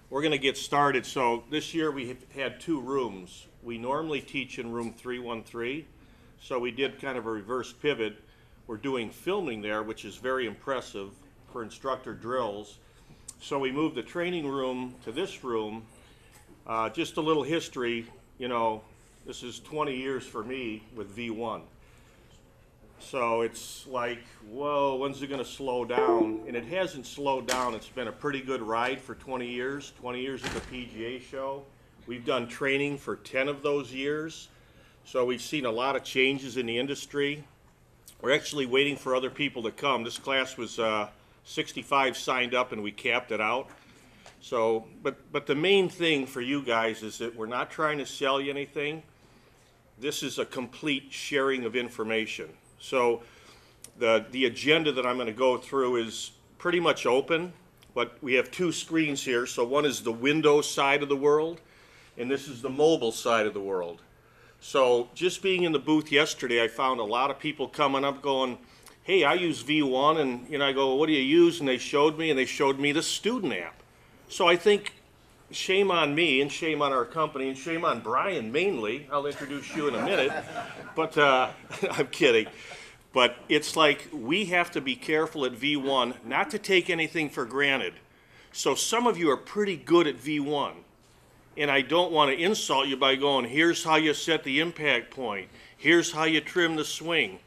We're going to get started. So this year we have had 2 rooms. We normally teach in room 313. So we did kind of a reverse pivot. We're doing filming there, which is very impressive for instructor drills. So we moved the training room to this room. Just a little history, you know, this is 20 years for me with V1. So it's like, whoa, when's it going to slow down? And it hasn't slowed down. It's been a pretty good ride for 20 years. 20 years at the PGA show. We've done training for 10 of those years. So we've seen a lot of changes in the industry. We're actually waiting for other people to come. This class was 65 signed up and we capped it out. So, but the main thing for you guys is that we're not trying to sell you anything. This is a complete sharing of information. So the agenda that I'm going to go through is pretty much open, but we have 2 screens here. So one is the Windows side of the world, and this is the mobile side of the world. So just being in the booth yesterday, I found a lot of people coming up going, hey, I use V1, and I go, well, what do you use? And they showed me the student app. So I think shame on me and shame on our company and shame on Brian mainly. I'll introduce you in a minute, but I'm kidding. But it's like we have to be careful at V1 not to take anything for granted. So some of you are pretty good at V1, and I don't want to insult you by going, here's how you set the impact point, here's how you trim the swing.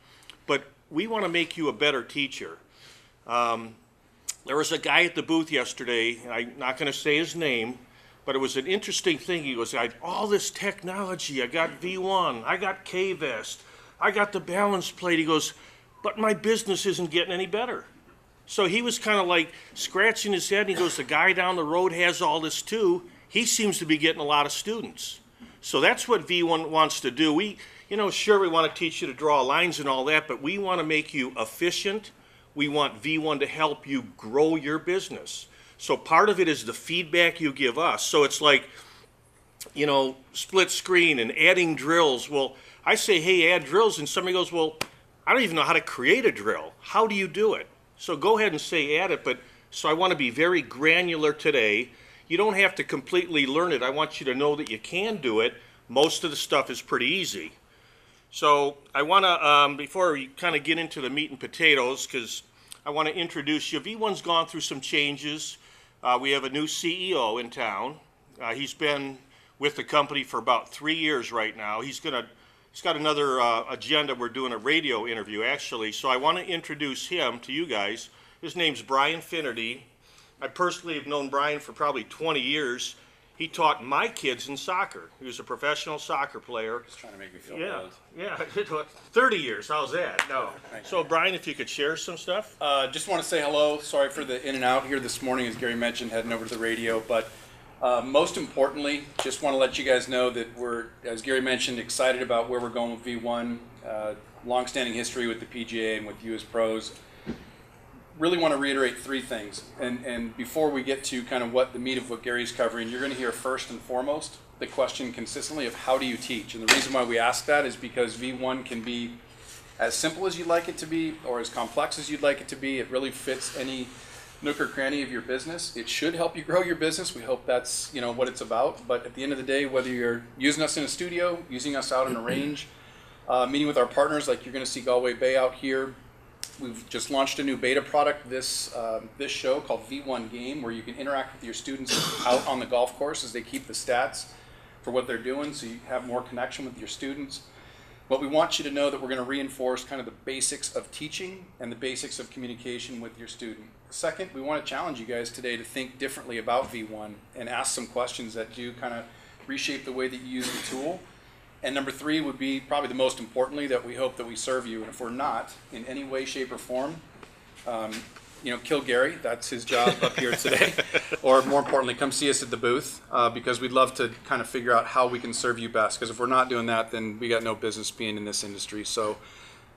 But we want to make you a better teacher. There was a guy at the booth yesterday, and I'm not going to say his name, but it was an interesting thing. He goes, I had all this technology. I got V1, I got K-Vest, I got the balance plate. He goes, but my business isn't getting any better. So he was kind of like scratching his head, and he goes, the guy down the road has all this too. He seems to be getting a lot of students. So that's what V1 wants to do. Sure, we want to teach you to draw lines and all that, but we want to make you efficient. We want V1 to help you grow your business. So part of it is the feedback you give us. So it's like, split screen and adding drills. Well, I say, hey, add drills, and somebody goes, well, I don't even know how to create a drill. How do you do it? So go ahead and say add it, so I want to be very granular today. You don't have to completely learn it. I want you to know that you can do it. Most of the stuff is pretty easy. So I want to, before we kind of get into the meat and potatoes, because I want to introduce you. V1's gone through some changes. We have a new CEO in town. He's been with the company for about 3 years right now. He's got another agenda. We're doing a radio interview, actually. So I want to introduce him to you guys. His name's Brian Finnerty. I personally have known Brian for probably 20 years. He taught my kids in soccer. He was a professional soccer player. Just trying to make me feel old. Yeah, 30 years. How's that? No. So, Brian, if you could share some stuff. Just want to say hello. Sorry for the in and out here this morning, as Gary mentioned, heading over to the radio. But most importantly, just want to let you guys know that we're, as Gary mentioned, excited about where we're going with V1. Long-standing history with the PGA and with you as pros. Really want to reiterate 3 things, and before we get to kind of what the meat of what Gary's covering, you're going to hear first and foremost the question consistently of how do you teach, and the reason why we ask that is because V1 can be as simple as you'd like it to be or as complex as you'd like it to be. It really fits any nook or cranny of your business. It should help you grow your business. We hope that's what it's about, but at the end of the day, whether you're using us in a studio, using us out on a range, meeting with our partners like you're going to see Galway Bay out here. We've just launched a new beta product this show called V1 Game, where you can interact with your students out on the golf course as they keep the stats for what they're doing, so you have more connection with your students. But we want you to know that we're going to reinforce kind of the basics of teaching and the basics of communication with your student. Second, we want to challenge you guys today to think differently about V1 and ask some questions that do kind of reshape the way that you use the tool. And number 3 would be probably the most importantly, that we hope that we serve you. And if we're not in any way, shape, or form, kill Gary. That's his job up here today. Or more importantly, come see us at the booth because we'd love to kind of figure out how we can serve you best. Because if we're not doing that, then we got no business being in this industry. So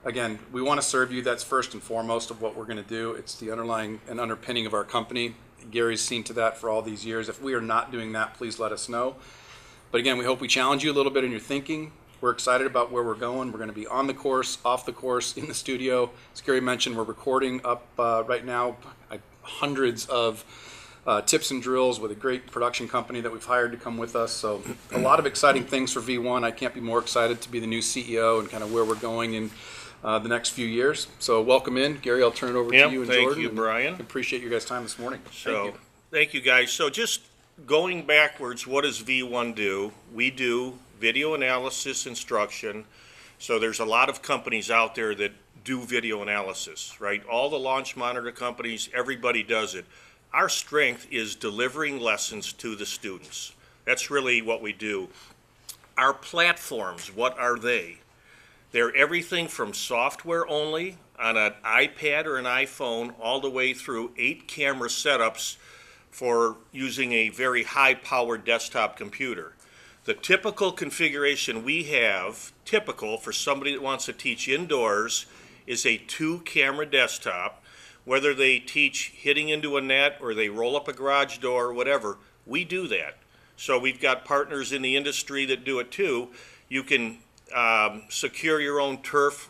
again, we want to serve you. That's first and foremost of what we're going to do. It's the underlying and underpinning of our company. Gary's seen to that for all these years. If we are not doing that, please let us know. But again, we hope we challenge you a little bit in your thinking. We're excited about where we're going. We're going to be on the course, off the course, in the studio. As Gary mentioned, we're recording up right now hundreds of tips and drills with a great production company that we've hired to come with us. So a lot of exciting things for V1. I can't be more excited to be the new CEO and kind of where we're going in the next few years. So welcome in. Gary, I'll turn it over to you and Jordan. Thank you, Brian. Appreciate your guys' time this morning. Thank you guys. So just going backwards, what does V1 do? We do video analysis instruction. So there's a lot of companies out there that do video analysis, right? All the launch monitor companies, everybody does it. Our strength is delivering lessons to the students. That's really what we do. Our platforms, what are they? They're everything from software only on an iPad or an iPhone all the way through 8 camera setups for using a very high-powered desktop computer. The typical configuration we have, typical for somebody that wants to teach indoors, is a 2-camera desktop. Whether they teach hitting into a net or they roll up a garage door or whatever, we do that. So we've got partners in the industry that do it too. You can secure your own turf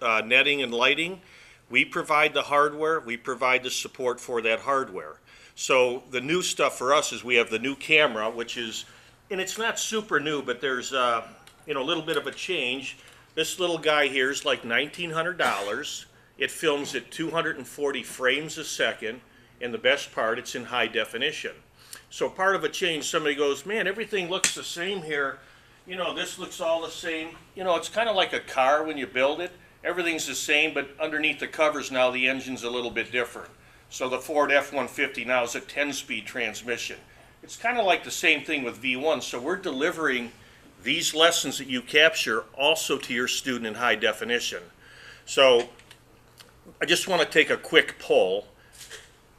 netting and lighting. We provide the hardware, we provide the support for that hardware. So the new stuff for us is we have the new camera, which is, and it's not super new, but there's a little bit of a change. This little guy here is like $1,900. It films at 240 frames a second, and the best part, it's in high definition. So part of a change, somebody goes, man, everything looks the same here. This looks all the same. It's kind of like a car when you build it. Everything's the same, but underneath the covers now, the engine's a little bit different. So the Ford F-150 now is a 10-speed transmission. It's kind of like the same thing with V1. So we're delivering these lessons that you capture also to your student in high definition. So I just want to take a quick poll.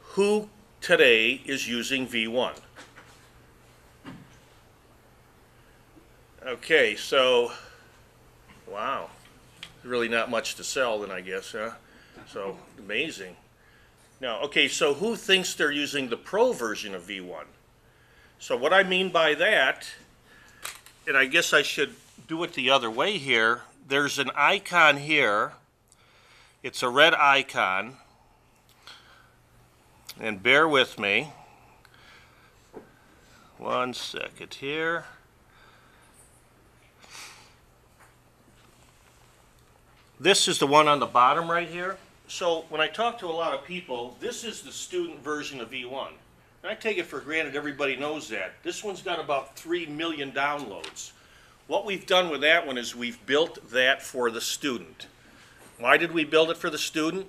Who today is using V1? Okay, so, wow. Really not much to sell then, I guess, huh? So, amazing. Now, okay, so who thinks they're using the Pro version of V1? So what I mean by that, and I guess I should do it the other way here, there's an icon here. It's a red icon, and bear with me. One second here. This is the one on the bottom right here. So when I talk to a lot of people, this is the student version of V1. And I take it for granted everybody knows that. This one's got about 3 million downloads. What we've done with that one is we've built that for the student. Why did we build it for the student?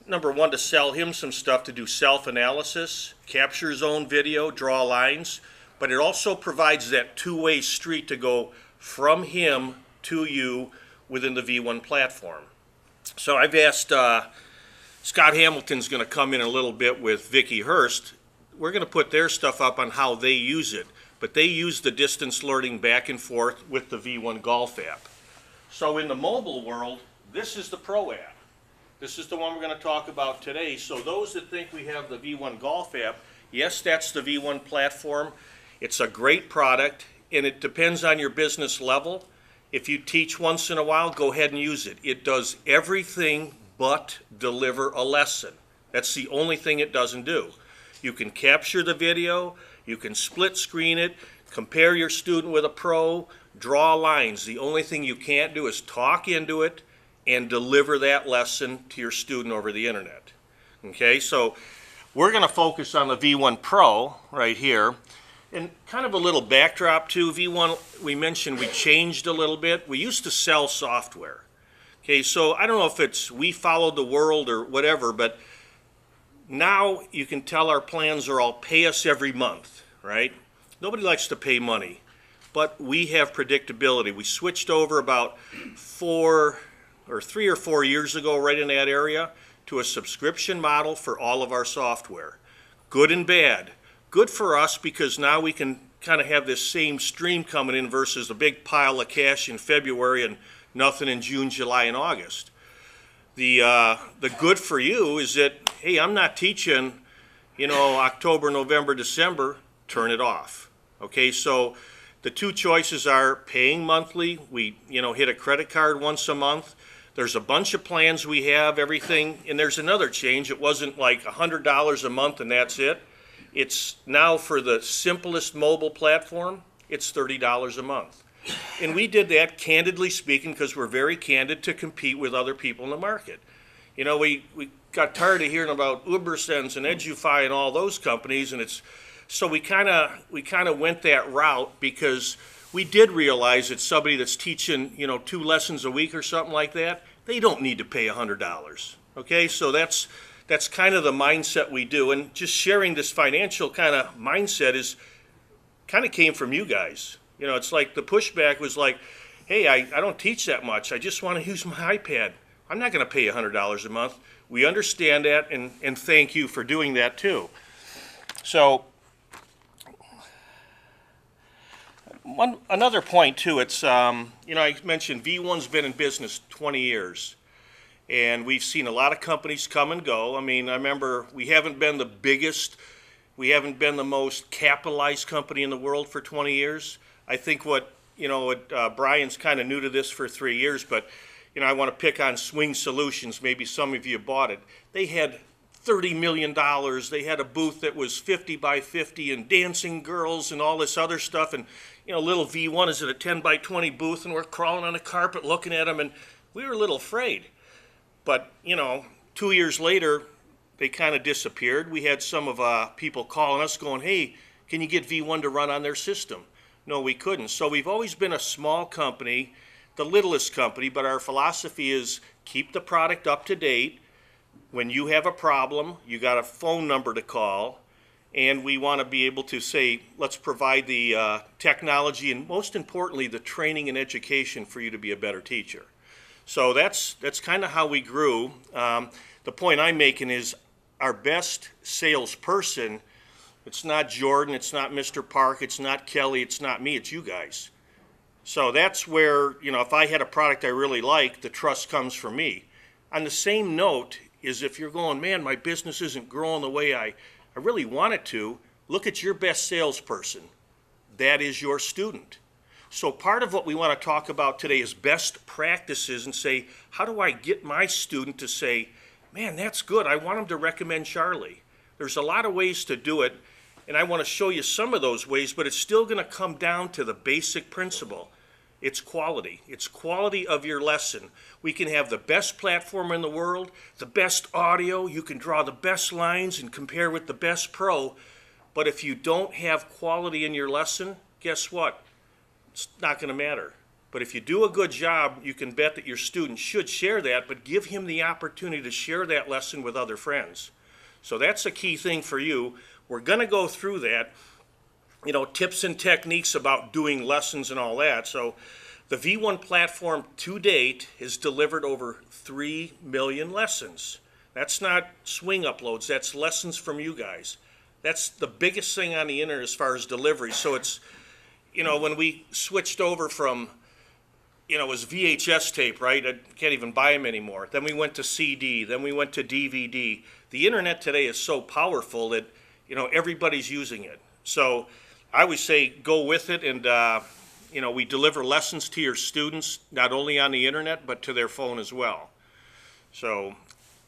Number one, to sell him some stuff to do self-analysis, capture his own video, draw lines, but it also provides that two-way street to go from him to you within the V1 platform. So I've asked, Scott Hamilton's going to come in a little bit with Vicki Hurst. We're going to put their stuff up on how they use it, but they use the distance learning back and forth with the V1 Golf app. So in the mobile world, this is the Pro app. This is the one we're going to talk about today. So those that think we have the V1 Golf app, yes, that's the V1 platform. It's a great product, and it depends on your business level. If you teach once in a while, go ahead and use it. It does everything but deliver a lesson. That's the only thing it doesn't do. You can capture the video, you can split screen it, compare your student with a pro, draw lines. The only thing you can't do is talk into it and deliver that lesson to your student over the internet. Okay, so we're going to focus on the V1 Pro right here. And kind of a little backdrop to V1, we mentioned we changed a little bit. We used to sell software. Okay, so I don't know if it's we followed the world or whatever, but now you can tell our plans are all pay us every month, right? Nobody likes to pay money, but we have predictability. We switched over about 3 or 4 years ago, right in that area, to a subscription model for all of our software. Good and bad. Good for us because now we can kind of have this same stream coming in versus a big pile of cash in February and nothing in June, July, and August. The good for you is that, hey, I'm not teaching, October, November, December, turn it off. Okay, so the two choices are paying monthly. We, hit a credit card once a month. There's a bunch of plans we have, everything, and there's another change. It wasn't like $100 a month and that's it. It's now for the simplest mobile platform, it's $30 a month. And we did that, candidly speaking, because we're very candid, to compete with other people in the market. You know, we got tired of hearing about Ubersense and Edufy and all those companies, and so we kind of went that route because we did realize that somebody that's teaching, 2 lessons a week or something like that, they don't need to pay $100. Okay, so that's kind of the mindset we do, and just sharing this financial kind of mindset kind of came from you guys. It's like the pushback was like, hey, I don't teach that much. I just want to use my iPad. I'm not going to pay $100 a month. We understand that, and thank you for doing that too. So another point too, it's, I mentioned V1's been in business 20 years. And we've seen a lot of companies come and go. I mean, I remember we haven't been the biggest, we haven't been the most capitalized company in the world for 20 years. I think Brian's kind of new to this for 3 years, but, I want to pick on Swing Solutions. Maybe some of you bought it. They had $30 million. They had a booth that was 50 by 50 and dancing girls and all this other stuff. And, little V1 is at a 10 by 20 booth, and we're crawling on the carpet looking at them, and we were a little afraid. But, 2 years later, they kind of disappeared. We had some of people calling us going, hey, can you get V1 to run on their system? No, we couldn't. So we've always been a small company, the littlest company, but our philosophy is keep the product up to date. When you have a problem, you got a phone number to call, and we want to be able to say, let's provide the technology and, most importantly, the training and education for you to be a better teacher. So that's kind of how we grew. The point I'm making is our best salesperson, it's not Jordan, it's not Mr. Park, it's not Kelly, it's not me, it's you guys. So that's where, if I had a product I really like, the trust comes from me. On the same note is if you're going, man, my business isn't growing the way I really want it to, look at your best salesperson. That is your student. So part of what we want to talk about today is best practices and say, how do I get my student to say, man, that's good, I want them to recommend Charlie. There's a lot of ways to do it, and I want to show you some of those ways, but it's still going to come down to the basic principle. It's quality. It's quality of your lesson. We can have the best platform in the world, the best audio, you can draw the best lines and compare with the best pro, but if you don't have quality in your lesson, guess what? It's not going to matter. But if you do a good job, you can bet that your student should share that, but give him the opportunity to share that lesson with other friends. So that's a key thing for you. We're going to go through that, tips and techniques about doing lessons and all that. So the V1 platform to date has delivered over 3 million lessons. That's not swing uploads, that's lessons from you guys. That's the biggest thing on the internet as far as delivery. So it's, when we switched over from, it was VHS tape, right? I can't even buy them anymore. Then we went to CD, then we went to DVD. The internet today is so powerful that, everybody's using it. So I always say go with it, and, we deliver lessons to your students, not only on the internet, but to their phone as well. So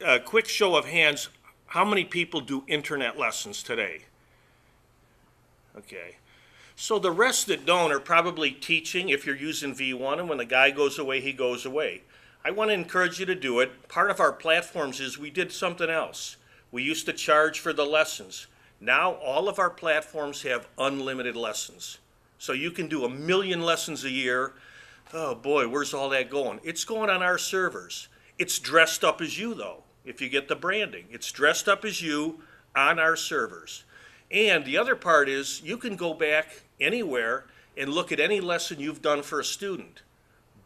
a quick show of hands, how many people do internet lessons today? Okay. So the rest that don't are probably teaching if you're using V1, and when the guy goes away, he goes away. I want to encourage you to do it. Part of our platforms is we did something else. We used to charge for the lessons. Now all of our platforms have unlimited lessons. So you can do 1 million lessons a year. Oh boy, where's all that going? It's going on our servers. It's dressed up as you though, if you get the branding. It's dressed up as you on our servers. And the other part is you can go back anywhere and look at any lesson you've done for a student.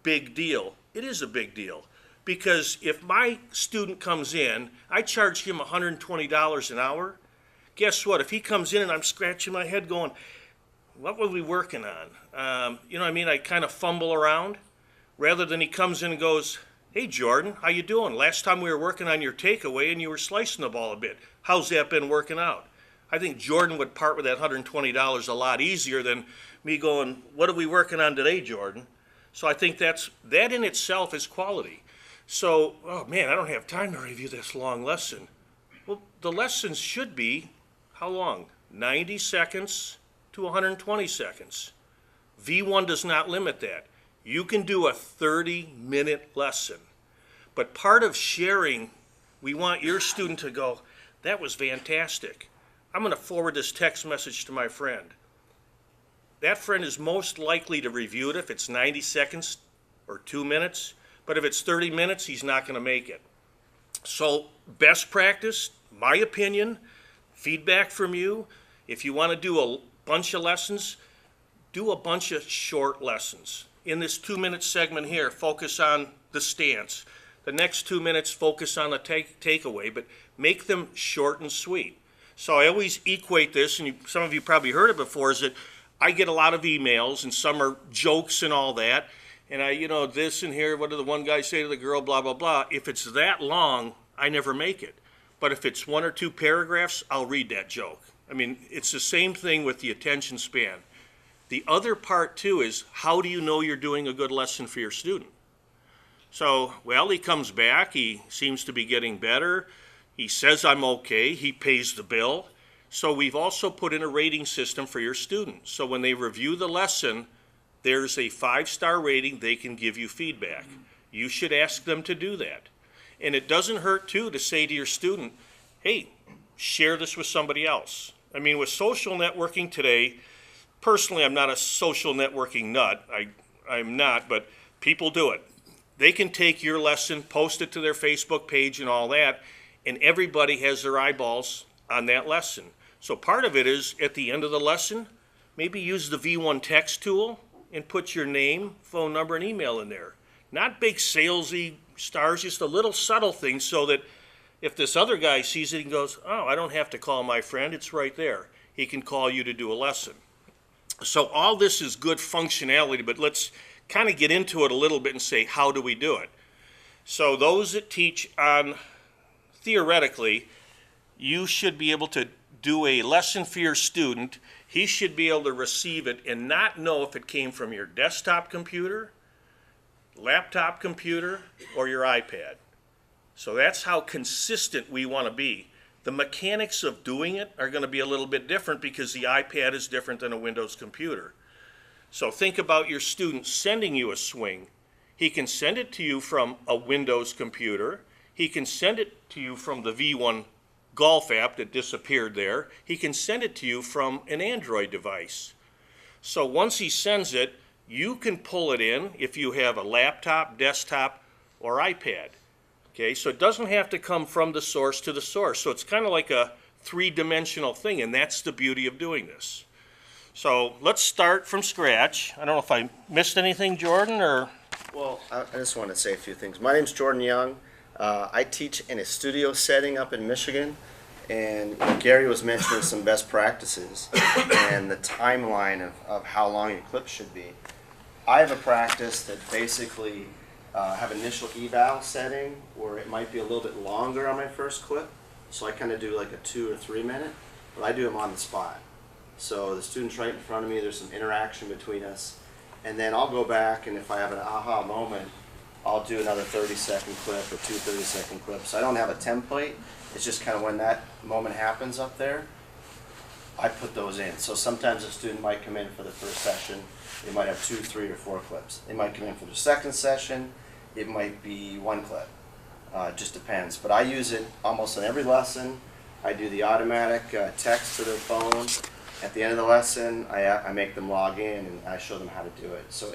Big deal. It is a big deal. Because if my student comes in, I charge him $120 an hour. Guess what? If he comes in and I'm scratching my head going, what were we working on? I kind of fumble around. Rather than he comes in and goes, hey Jordan, how you doing? Last time we were working on your takeaway and you were slicing the ball a bit. How's that been working out? I think Jordan would part with that $120 a lot easier than me going, what are we working on today, Jordan? So I think that in itself is quality. So, oh man, I don't have time to review this long lesson. Well, the lessons should be, how long? 90 seconds to 120 seconds. V1 does not limit that. You can do a 30-minute lesson. But part of sharing, we want your student to go, that was fantastic. I'm going to forward this text message to my friend. That friend is most likely to review it if it's 90 seconds or 2 minutes, but if it's 30 minutes, he's not going to make it. So best practice, my opinion, feedback from you, if you want to do a bunch of lessons, do a bunch of short lessons. In this 2-minute segment here, focus on the stance. The next 2 minutes, focus on the takeaway, but make them short and sweet. So I always equate this, and some of you probably heard it before, is that I get a lot of emails, and some are jokes and all that, and this and here, what did the one guy say to the girl, blah, blah, blah. If it's that long, I never make it. But if it's 1 or 2 paragraphs, I'll read that joke. I mean, it's the same thing with the attention span. The other part, too, is how do you know you're doing a good lesson for your student? So, well, he comes back, he seems to be getting better, he says I'm okay, he pays the bill. So we've also put in a rating system for your students. So when they review the lesson, there's a 5-star rating, they can give you feedback. You should ask them to do that. And it doesn't hurt, too, to say to your student, hey, share this with somebody else. I mean, with social networking today, personally, I'm not a social networking nut. I'm not, but people do it. They can take your lesson, post it to their Facebook page and all that, and everybody has their eyeballs on that lesson. So part of it is, at the end of the lesson, maybe use the V1 text tool and put your name, phone number, and email in there. Not big salesy stars, just a little subtle thing so that if this other guy sees it and goes, oh, I don't have to call my friend, it's right there. He can call you to do a lesson. So all this is good functionality, but let's kind of get into it a little bit and say, how do we do it? So those that teach on, theoretically, you should be able to do a lesson for your student. He should be able to receive it and not know if it came from your desktop computer, laptop computer, or your iPad. So that's how consistent we want to be. The mechanics of doing it are going to be a little bit different because the iPad is different than a Windows computer. So think about your student sending you a swing. He can send it to you from a Windows computer. He can send it to you from the V1 golf app that disappeared there. He can send it to you from an Android device. So once he sends it, you can pull it in if you have a laptop, desktop, or iPad. Okay, so it doesn't have to come from the source to the source. So it's kind of like a 3-dimensional thing, and that's the beauty of doing this. So let's start from scratch. I don't know if I missed anything, Jordan, or? Well, I just want to say a few things. My name's Jordan Young. I teach in a studio setting up in Michigan, and Gary was mentioning some best practices and the timeline of how long your clip should be. I have a practice that basically have initial eval setting where it might be a little bit longer on my first clip, so I kind of do like a 2 or 3 minute, but I do them on the spot. So the student's right in front of me, there's some interaction between us, and then I'll go back, and if I have an aha moment, I'll do another 30-second clip or 2 30-second clips. I don't have a template, it's just kind of when that moment happens up there, I put those in. So sometimes a student might come in for the first session, they might have 2, 3, or 4 clips. They might come in for the second session, it might be 1 clip. It just depends. But I use it almost in every lesson. I do the automatic text to their phone. At the end of the lesson, I make them log in and I show them how to do it. So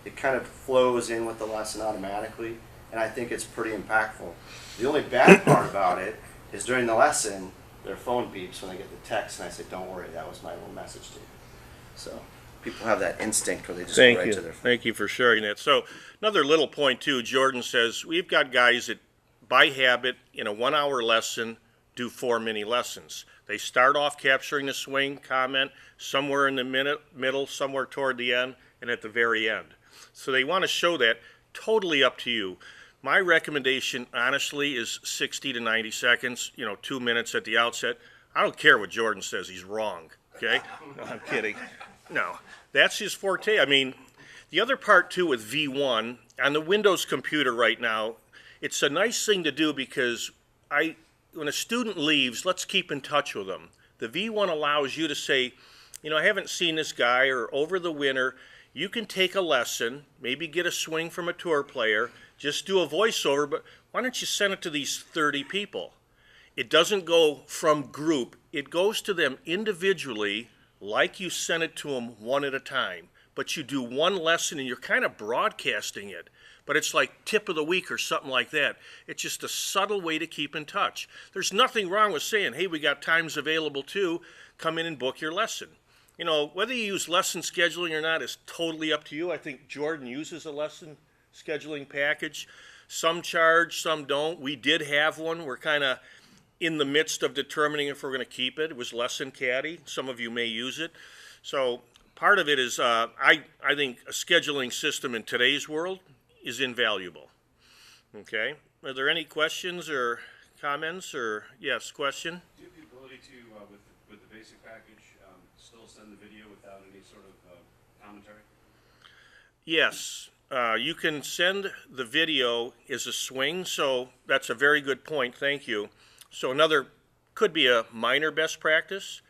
it kind of flows in with the lesson automatically, and I think it's pretty impactful. The only bad part about it is during the lesson, their phone beeps when they get the text, and I say, don't worry, that was my little message to you. So people have that instinct where they just go right to their phone. Thank you for sharing that. So another little point too, Jordan says, we've got guys that by habit in a 1-hour lesson do 4 mini lessons. They start off capturing the swing, comment, somewhere in the middle, somewhere toward the end, and at the very end. So they want to show that. Totally up to you. My recommendation, honestly, is 60 to 90 seconds, 2 minutes at the outset. I don't care what Jordan says, he's wrong, okay? No, I'm kidding. No, that's his forte. I mean, the other part, too, with V1, on the Windows computer right now, it's a nice thing to do because when a student leaves, let's keep in touch with them. The V1 allows you to say, you know, I haven't seen this guy, or over the winter, you can take a lesson, maybe get a swing from a tour player, just do a voiceover, but why don't you send it to these 30 people? It doesn't go from group, it goes to them individually, like you sent it to them one at a time. But you do one lesson and you're kind of broadcasting it. But it's like tip of the week or something like that. It's just a subtle way to keep in touch. There's nothing wrong with saying, hey, we got times available too, come in and book your lesson. You know, whether you use lesson scheduling or not is totally up to you. I think Jordan uses a lesson scheduling package. Some charge, some don't. We did have one. We're kind of in the midst of determining if we're going to keep it. It was Lesson Caddy. Some of you may use it. So part of it is I think a scheduling system in today's world is invaluable. Okay. Are there any questions or comments? Or yes, question? Do you have the ability to, with the basic package, still send the video without any sort of commentary? Yes. You can send the video as a swing, so that's a very good point. Thank you. So another could be a minor best practice,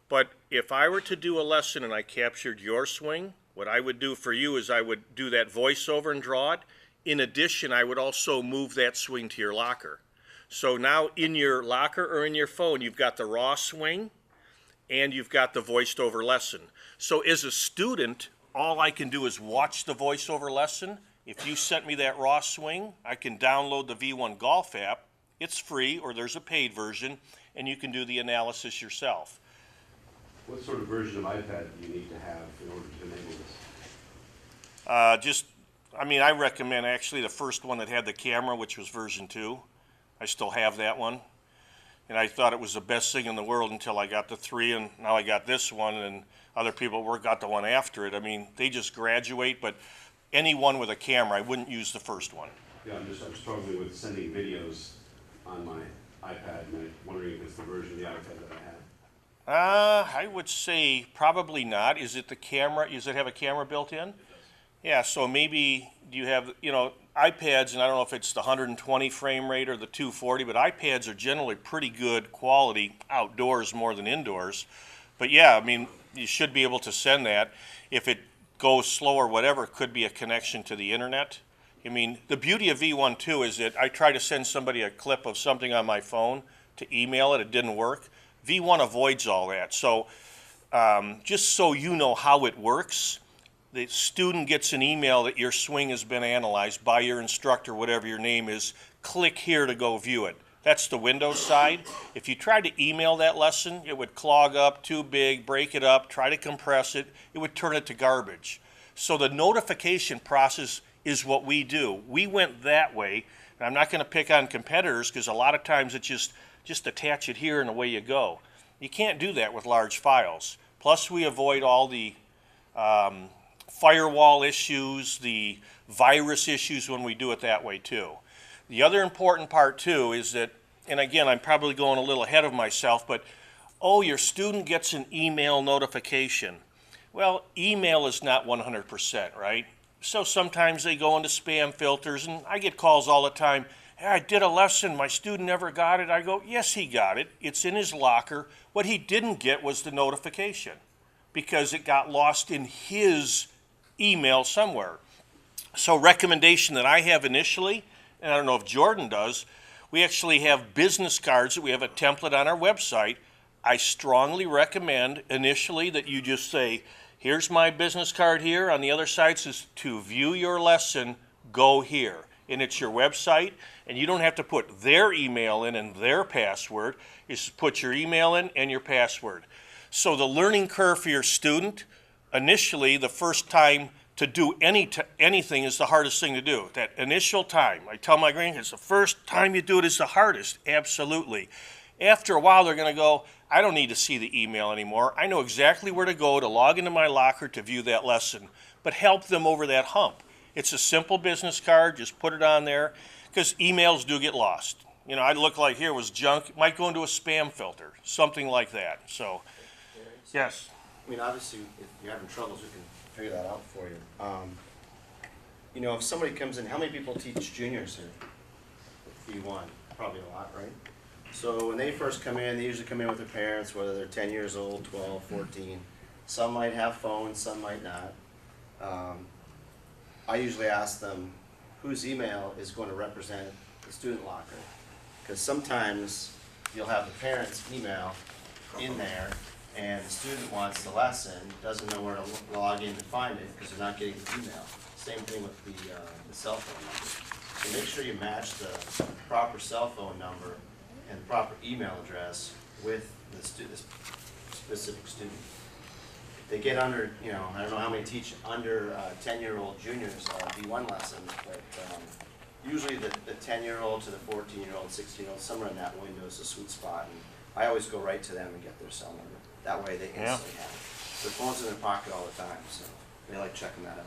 but if I were to do a lesson and I captured your swing, what I would do for you is I would do that voiceover and draw it. In addition, I would also move that swing to your locker. So now in your locker or in your phone, you've got the raw swing and you've got the voiced over lesson. So as a student, all I can do is watch the voiceover lesson. If you sent me that raw swing, I can download the V1 Golf app. It's free, or there's a paid version, and you can do the analysis yourself. What sort of version of iPad do you need to have in order to enable this? I recommend actually the first one that had the camera, which was version 2. I still have that one. And I thought it was the best thing in the world until I got the 3, and now I got this one, and other people at work got the one after it. I mean, they just graduate, but any one with a camera, I wouldn't use the first one. Yeah, I'm struggling with sending videos on my iPad, and I'm wondering if it's the version of the iPad that I have. I would say probably not. Is it the camera? Does it have a camera built in? It does. Yeah, so maybe do you have, iPads, and I don't know if it's the 120 frame rate or the 240, but iPads are generally pretty good quality outdoors more than indoors. But yeah, I mean, you should be able to send that. If it goes slow or whatever, it could be a connection to the internet. I mean, the beauty of V1 too is that I try to send somebody a clip of something on my phone to email it. It didn't work. V1 avoids all that. So just so you know how it works, the student gets an email that your swing has been analyzed by your instructor, whatever your name is. Click here to go view it. That's the Windows side. If you tried to email that lesson, it would clog up, too big, break it up, try to compress it. It would turn it to garbage. So the notification process is what we do. We went that way, and I'm not going to pick on competitors because a lot of times it's just attach it here and away you go. You can't do that with large files. Plus we avoid all the firewall issues, the virus issues when we do it that way too. The other important part too is that, and again, I'm probably going a little ahead of myself, but your student gets an email notification. Well, email is not 100%, right? So sometimes they go into spam filters, and I get calls all the time. Hey, I did a lesson, my student never got it. I go, yes, he got it. It's in his locker. What he didn't get was the notification because it got lost in his email somewhere. So recommendation that I have initially, and I don't know if Jordan does, we actually have business cards that we have a template on our website. I strongly recommend initially that you just say, here's my business card here. On the other side says, to view your lesson, go here. And it's your website, and you don't have to put their email in and their password. You just put your email in and your password. So the learning curve for your student, initially, the first time to do anything is the hardest thing to do. That initial time, I tell my grandkids, the first time you do it is the hardest, absolutely. After a while, they're going to go, I don't need to see the email anymore. I know exactly where to go to log into my locker to view that lesson. But help them over that hump. It's a simple business card, just put it on there, because emails do get lost. I'd look like here was junk, it might go into a spam filter, something like that. So, yes. I mean, obviously, if you're having troubles, we can figure that out for you. If somebody comes in, how many people teach juniors here? V1? Probably a lot, right? So when they first come in, they usually come in with their parents, whether they're 10 years old, 12, 14. Some might have phones, some might not. I usually ask them whose email is going to represent the student locker. Because sometimes you'll have the parent's email in there and the student wants the lesson, doesn't know where to log in to find it because they're not getting the email. Same thing with the cell phone number. So make sure you match the proper cell phone number and the proper email address with the specific student. If they get under, I don't know how many teach under 10-year-old juniors V1 lessons, but usually the 10-year-old to the 14-year-old, 16-year-old, somewhere in that window is a sweet spot. And I always go right to them and get their cell number. That way they instantly have it. Their phone's in their pocket all the time, so they like checking that out.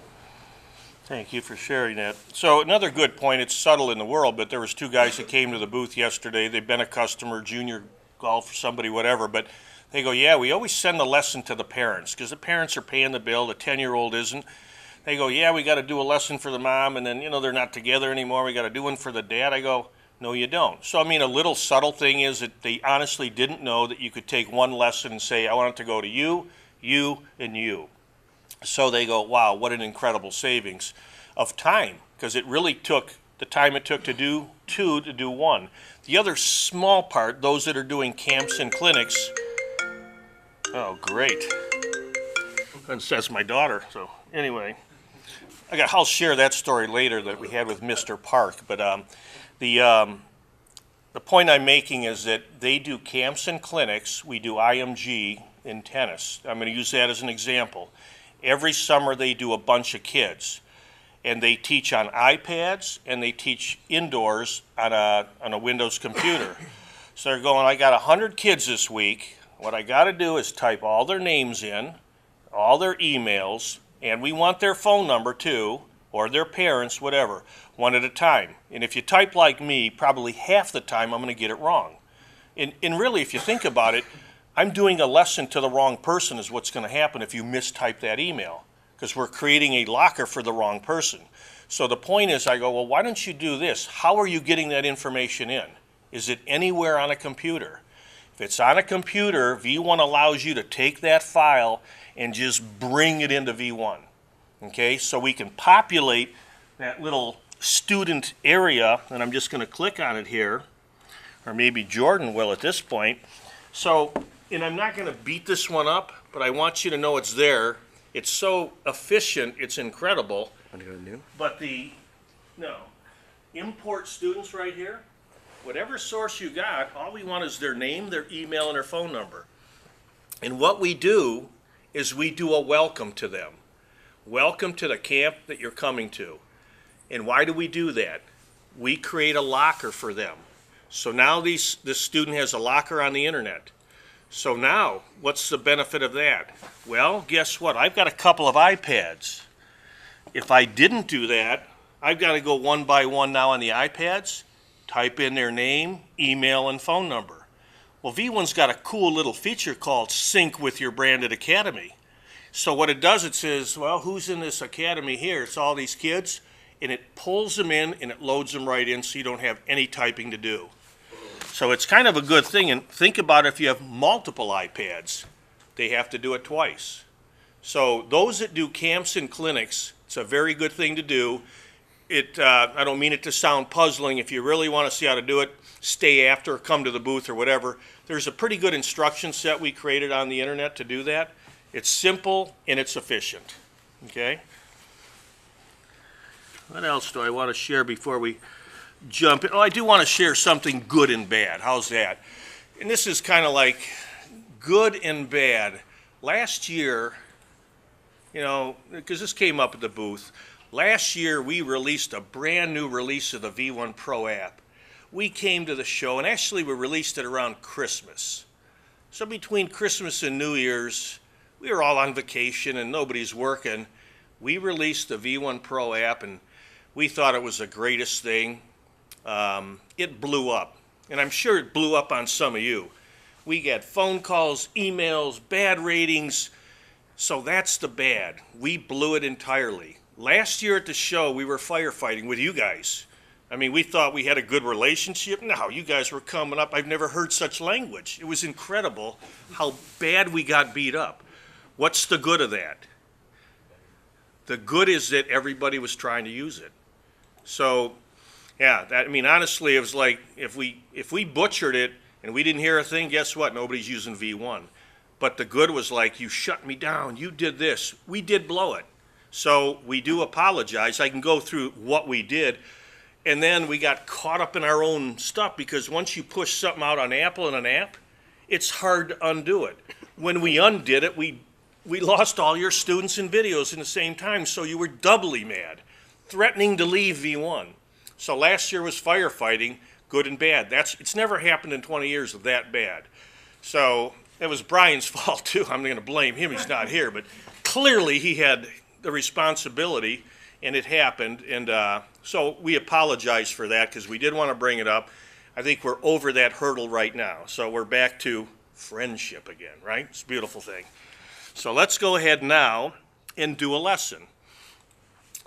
Thank you for sharing that. So another good point, it's subtle in the world, but there was two guys that came to the booth yesterday. They've been a customer, junior golf, somebody, whatever, but they go, yeah, we always send the lesson to the parents because the parents are paying the bill, the 10-year-old isn't. They go, yeah, we got to do a lesson for the mom, and then, they're not together anymore. We got to do one for the dad. I go, no, you don't. So, a little subtle thing is that they honestly didn't know that you could take one lesson and say, I want it to go to you, you, and you. So they go, wow, what an incredible savings of time, because it really took the time it took to do two to do one. The other small part, those that are doing camps and clinics, oh, great. And says my daughter, so anyway. I'll share that story later that we had with Mr. Park, but the point I'm making is that they do camps and clinics. We do IMG in tennis. I'm going to use that as an example. Every summer they do a bunch of kids, and they teach on iPads and they teach indoors on a Windows computer. So they're going, I got 100 kids this week. What I got to do is type all their names in, all their emails, and we want their phone number too, or their parents, whatever, one at a time. And if you type like me, probably half the time I'm going to get it wrong. And really, if you think about it, I'm doing a lesson to the wrong person is what's going to happen if you mistype that email, because we're creating a locker for the wrong person. So the point is, I go, well, why don't you do this? How are you getting that information in? Is it anywhere on a computer? If it's on a computer, V1 allows you to take that file and just bring it into V1. Okay, so we can populate that little student area, and I'm just going to click on it here, or maybe Jordan will at this point. So, and I'm not going to beat this one up, but I want you to know it's there. It's so efficient, it's incredible. Want to go to new? But import students right here, whatever source you got, all we want is their name, their email, and their phone number. And what we do is we do a welcome to them. Welcome to the camp that you're coming to. And why do we do that? We create a locker for them. So now this student has a locker on the internet. So now, what's the benefit of that? Well, guess what? I've got a couple of iPads. If I didn't do that, I've got to go one by one now on the iPads, type in their name, email, and phone number. Well, V1's got a cool little feature called Sync with Your Branded Academy. So what it does, it says, well, who's in this academy here? It's all these kids, and it pulls them in and it loads them right in so you don't have any typing to do. So it's kind of a good thing, and think about if you have multiple iPads, they have to do it twice. So those that do camps and clinics, it's a very good thing to do. I don't mean it to sound puzzling. If you really want to see how to do it, stay after, come to the booth or whatever. There's a pretty good instruction set we created on the internet to do that. It's simple and it's efficient. Okay? What else do I want to share before we jump in? Oh, I do want to share something good and bad. How's that? And this is kind of like good and bad. Last year, because this came up at the booth, last year we released a brand new release of the V1 Pro app. We came to the show, and actually we released it around Christmas. So between Christmas and New Year's, we were all on vacation and nobody's working. We released the V1 Pro app, and we thought it was the greatest thing. It blew up, and I'm sure it blew up on some of you. We got phone calls, emails, bad ratings. So that's the bad. We blew it entirely. Last year at the show, we were firefighting with you guys. I mean, we thought we had a good relationship. No, you guys were coming up. I've never heard such language. It was incredible how bad we got beat up. What's the good of that? The good is that everybody was trying to use it. So, yeah, I mean, honestly, it was like if we butchered it and we didn't hear a thing, guess what? Nobody's using V1. But the good was like, you shut me down, you did this. We did blow it. So we do apologize. I can go through what we did. And then we got caught up in our own stuff because once you push something out on Apple in an app, it's hard to undo it. When we undid it, we lost all your students and videos in the same time, so you were doubly mad, threatening to leave V1. So last year was firefighting, good and bad. It's never happened in 20 years that bad. So it was Brian's fault too. I'm going to blame him, he's not here, but clearly he had the responsibility and it happened. And so we apologize for that because we did want to bring it up. I think we're over that hurdle right now. So we're back to friendship again, right? It's a beautiful thing. So let's go ahead now and do a lesson.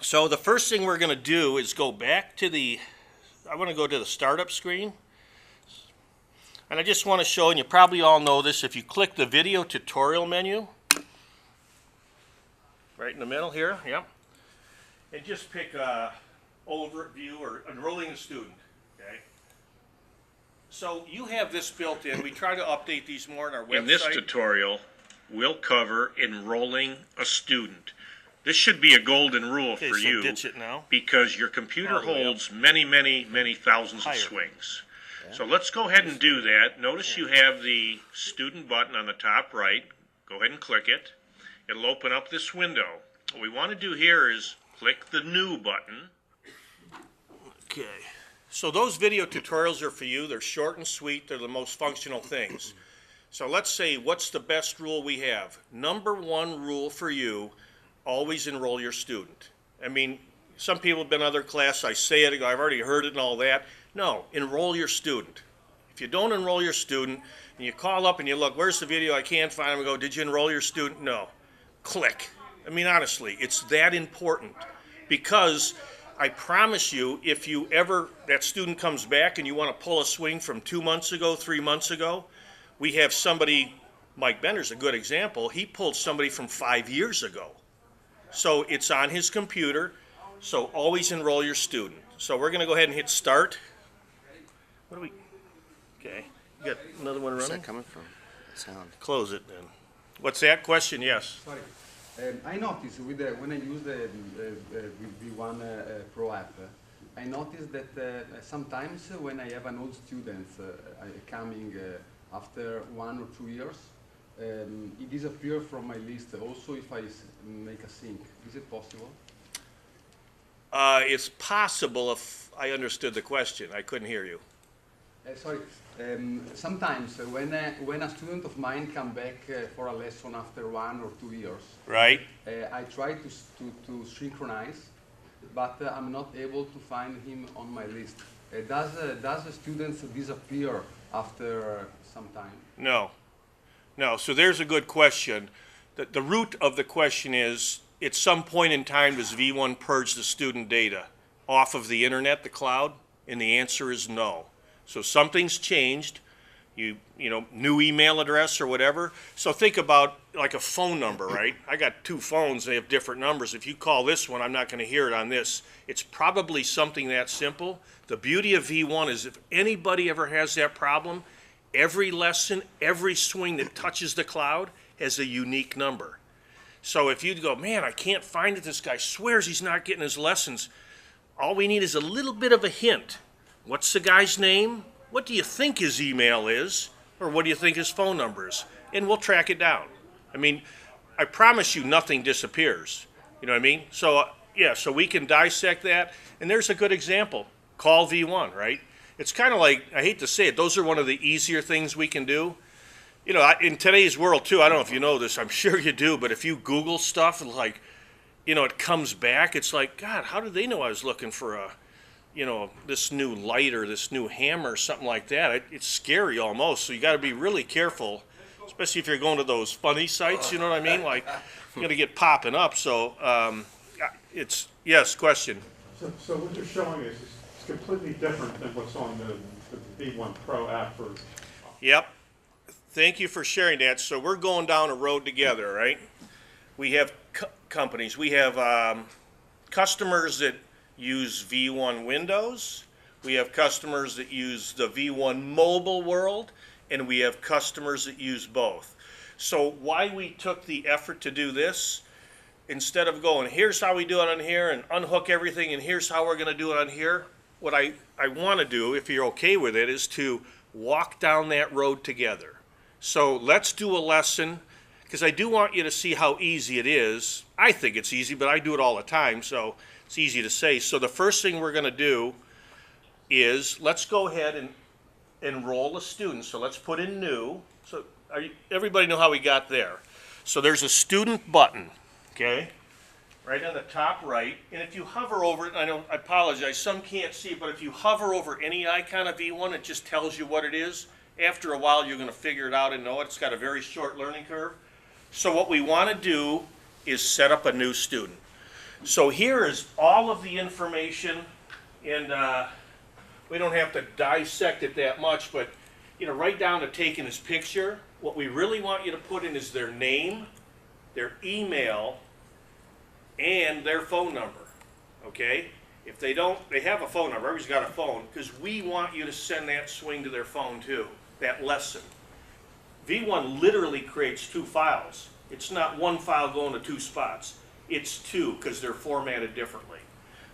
So the first thing we're going to do is go back to I want to go to the startup screen. And I just want to show, and you probably all know this, if you click the video tutorial menu, right in the middle here, yep, and just pick overview or enrolling a student, okay? So you have this built in. We try to update these more on our website. In this tutorial, we'll cover enrolling a student. This should be a golden rule Okay, for so you ditch it now. because your computer All the way up. holds many, many, many thousands Higher. of swings. So let's go ahead and do that. Notice you have the student button on the top right. Go ahead and click it. It'll open up this window. What we want to do here is click the new button. Okay. So those video tutorials are for you. They're short and sweet. They're the most functional things. So let's say, what's the best rule we have? Number one rule for you, always enroll your student. I mean, some people have been in other class, I say it, I've already heard it and all that. No, enroll your student. If you don't enroll your student, and you call up and you look, where's the video? I can't find them. I go, did you enroll your student? No. Click. I mean, honestly, it's that important. Because I promise you, if you ever, that student comes back and you want to pull a swing from 2 months ago, 3 months ago, we have somebody, Mike Bender's a good example, he pulled somebody from 5 years ago. So it's on his computer, so always enroll your student. So we're going to go ahead and hit start. What do we, okay, you got another one Where's running? that coming from? That sound. Close it then. What's that question? Yes. Sorry. I noticed when I use the V1 Pro app, I noticed that sometimes when I have an old student coming after 1 or 2 years, it disappears from my list. Also, if I make a sync, is it possible? It's possible if I understood the question. I couldn't hear you. Sorry. Sometimes when a student of mine come back for a lesson after 1 or 2 years, Right? I try to synchronize, but I'm not able to find him on my list. Does the students disappear after some time? No. No. So there's a good question. The root of the question is, at some point in time, does V1 purge the student data off of the internet, the cloud? And the answer is no. So something's changed, you know, new email address or whatever. So think about like a phone number, right? I got 2 phones, they have different numbers. If you call this one, I'm not going to hear it on this. It's probably something that simple. The beauty of V1 is if anybody ever has that problem, every lesson, every swing that touches the cloud has a unique number. So if you go, man, I can't find it, this guy swears he's not getting his lessons, all we need is a little bit of a hint. What's the guy's name? What do you think his email is? Or what do you think his phone number is? And we'll track it down. I mean, I promise you nothing disappears. You know what I mean? So, yeah, so we can dissect that. And there's a good example. Call V1, right? It's kind of like, I hate to say it, those are one of the easier things we can do. You know, in today's world, too, I don't know if you know this, I'm sure you do, but if you Google stuff, like, you know, it comes back, it's like, God, how did they know I was looking for a, you know, this new light or this new hammer or something like that? It's scary almost, so you got to be really careful, especially if you're going to those funny sites, you know what I mean? Like, you're going to get popping up, so it's, yes, question. So what you're showing is completely different than what's on the V1 Pro app for. Yep. Thank you for sharing that. So we're going down a road together, right? We have companies. We have customers that use V1 Windows. We have customers that use the V1 mobile world, and we have customers that use both. So why we took the effort to do this, instead of going, here's how we do it on here and unhook everything and here's how we're going to do it on here, what I want to do, if you're okay with it, is to walk down that road together. So let's do a lesson, because I do want you to see how easy it is. I think it's easy, but I do it all the time, so it's easy to say. So the first thing we're going to do is let's go ahead and enroll the students. So let's put in new. So everybody know how we got there. So there's a student button, okay, right on the top right. And if you hover over it, I apologize, some can't see it, but if you hover over any icon of V1, it just tells you what it is. After a while, you're going to figure it out and know it. It's got a very short learning curve. So what we want to do is set up a new student. So here is all of the information, and we don't have to dissect it that much, but right down to taking his picture. What we really want you to put in is their name, their email, and their phone number, okay? If they don't, they have a phone number, everybody's got a phone, because we want you to send that swing to their phone too, that lesson. V1 literally creates two files. It's not one file going to two spots. It's two, because they're formatted differently.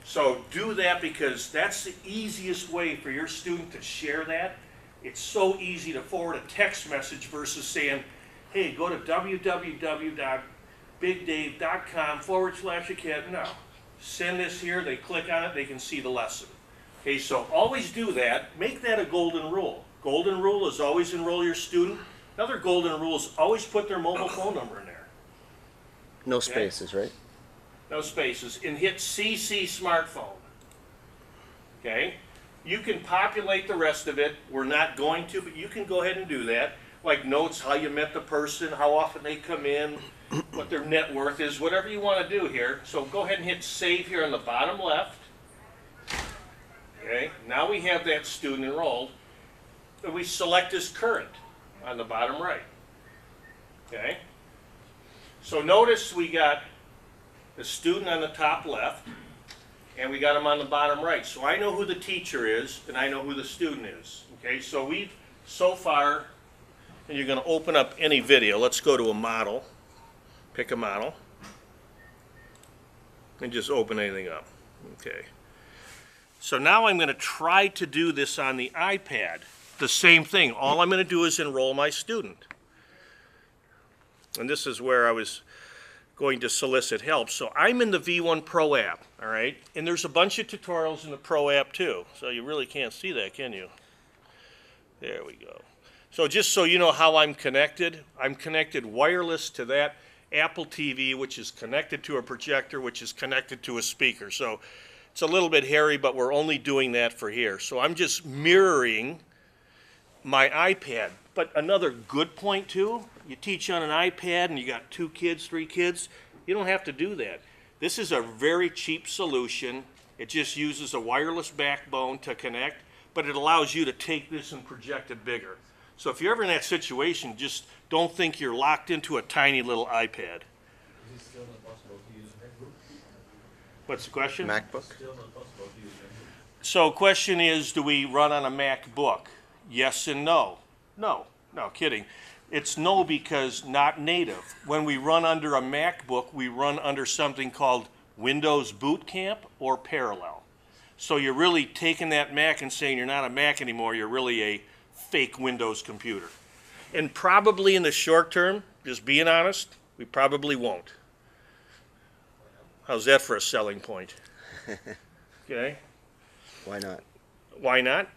So do that, because that's the easiest way for your student to share that. It's so easy to forward a text message versus saying, hey, go to www.bigdave.com/academy. No, send this here, they click on it, they can see the lesson. Okay, so always do that. Make that a golden rule. Golden rule is always enroll your student. Another golden rule is always put their mobile phone number in there. No spaces, right? No spaces. And hit CC smartphone. Okay? You can populate the rest of it. We're not going to, but you can go ahead and do that. Like notes, how you met the person, how often they come in, what their net worth is, whatever you want to do here. So go ahead and hit save here on the bottom left. Okay, now we have that student enrolled. And we select as current on the bottom right. Okay? So notice we got the student on the top left, and we got them on the bottom right. So I know who the teacher is, and I know who the student is. Okay, so we've so far, and you're going to open up any video. Let's go to a model. Pick a model. And just open anything up. Okay. So now I'm going to try to do this on the iPad. The same thing. All I'm going to do is enroll my student. And this is where I was going to solicit help. So I'm in the V1 Pro app, all right? And there's a bunch of tutorials in the Pro app too. So you really can't see that, can you? There we go. So just so you know how I'm connected wireless to that Apple TV, which is connected to a projector, which is connected to a speaker. So it's a little bit hairy, but we're only doing that for here. So I'm just mirroring my iPad. But another good point too, you teach on an iPad and you got 2 kids, 3 kids, you don't have to do that. This is a very cheap solution. It just uses a wireless backbone to connect, but it allows you to take this and project it bigger. So if you're ever in that situation, just don't think you're locked into a tiny little iPad. Is it still not possible to use MacBook? What's the question? MacBook? Still not possible to use MacBook. So question is, do we run on a MacBook? Yes and no. No, kidding. It's no, because not native. When we run under a MacBook, we run under something called Windows Boot Camp or Parallel. So you're really taking that Mac and saying you're not a Mac anymore, you're really a fake Windows computer. And probably in the short term, just being honest, we probably won't. How's that for a selling point? Okay. Why not? Why not?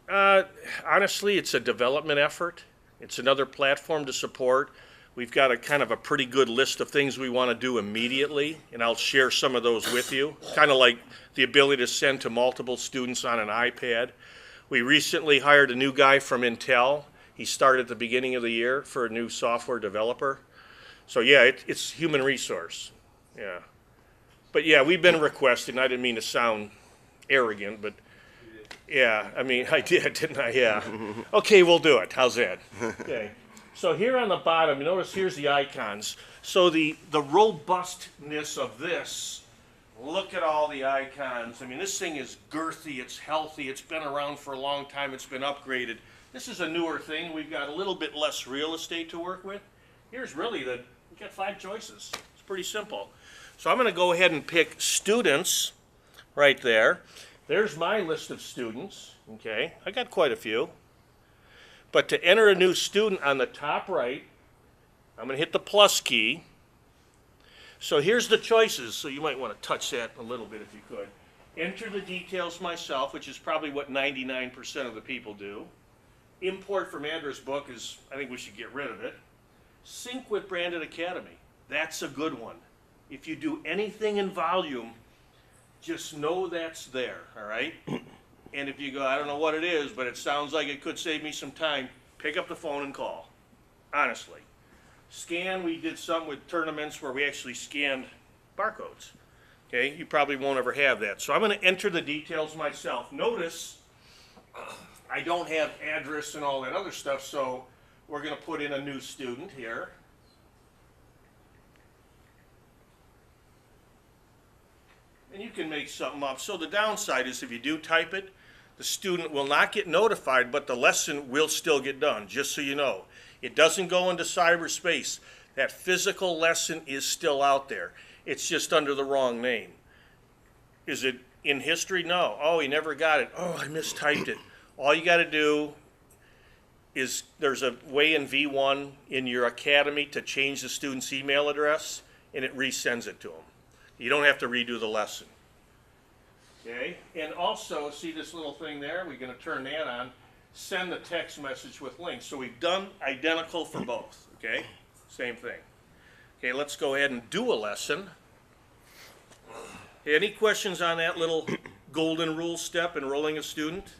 Yeah. Honestly, it's a development effort. It's another platform to support. We've got a kind of a pretty good list of things we want to do immediately, and I'll share some of those with you. Kind of like the ability to send to multiple students on an iPad. We recently hired a new guy from Intel. He started at the beginning of the year for a new software developer. So yeah, it's human resource. Yeah. But yeah, we've been requesting, I didn't mean to sound arrogant, but Yeah, I mean, I did, didn't I? Yeah. Okay, we'll do it. How's that? Okay. So here on the bottom, you notice here's the icons. So the robustness of this, look at all the icons. I mean, this thing is girthy, it's healthy, it's been around for a long time, it's been upgraded. This is a newer thing. We've got a little bit less real estate to work with. Here's really we got 5 choices. It's pretty simple. So I'm going to go ahead and pick students right there. There's my list of students. Okay, I got quite a few. But to enter a new student on the top right, I'm going to hit the plus key. So here's the choices. So you might want to touch that a little bit if you could. Enter the details myself, which is probably what 99% of the people do. Import from address book is, I think we should get rid of it. Sync with branded academy. That's a good one. If you do anything in volume, just know that's there, all right? And if you go, I don't know what it is, but it sounds like it could save me some time, pick up the phone and call, honestly. Scan, we did some with tournaments where we actually scanned barcodes. Okay, you probably won't ever have that. So I'm going to enter the details myself. Notice I don't have address and all that other stuff, so we're going to put in a new student here. And you can make something up. So the downside is if you do type it, the student will not get notified, but the lesson will still get done, just so you know. It doesn't go into cyberspace. That physical lesson is still out there. It's just under the wrong name. Is it in history? No. Oh, he never got it. Oh, I mistyped it. All you got to do is there's a way in V1 in your academy to change the student's email address, and it resends it to them. You don't have to redo the lesson. Okay, and also see this little thing there? We're going to turn that on. Send the text message with links. So we've done identical for both. Okay, same thing. Okay, let's go ahead and do a lesson. Any questions on that little golden rule step, enrolling a student?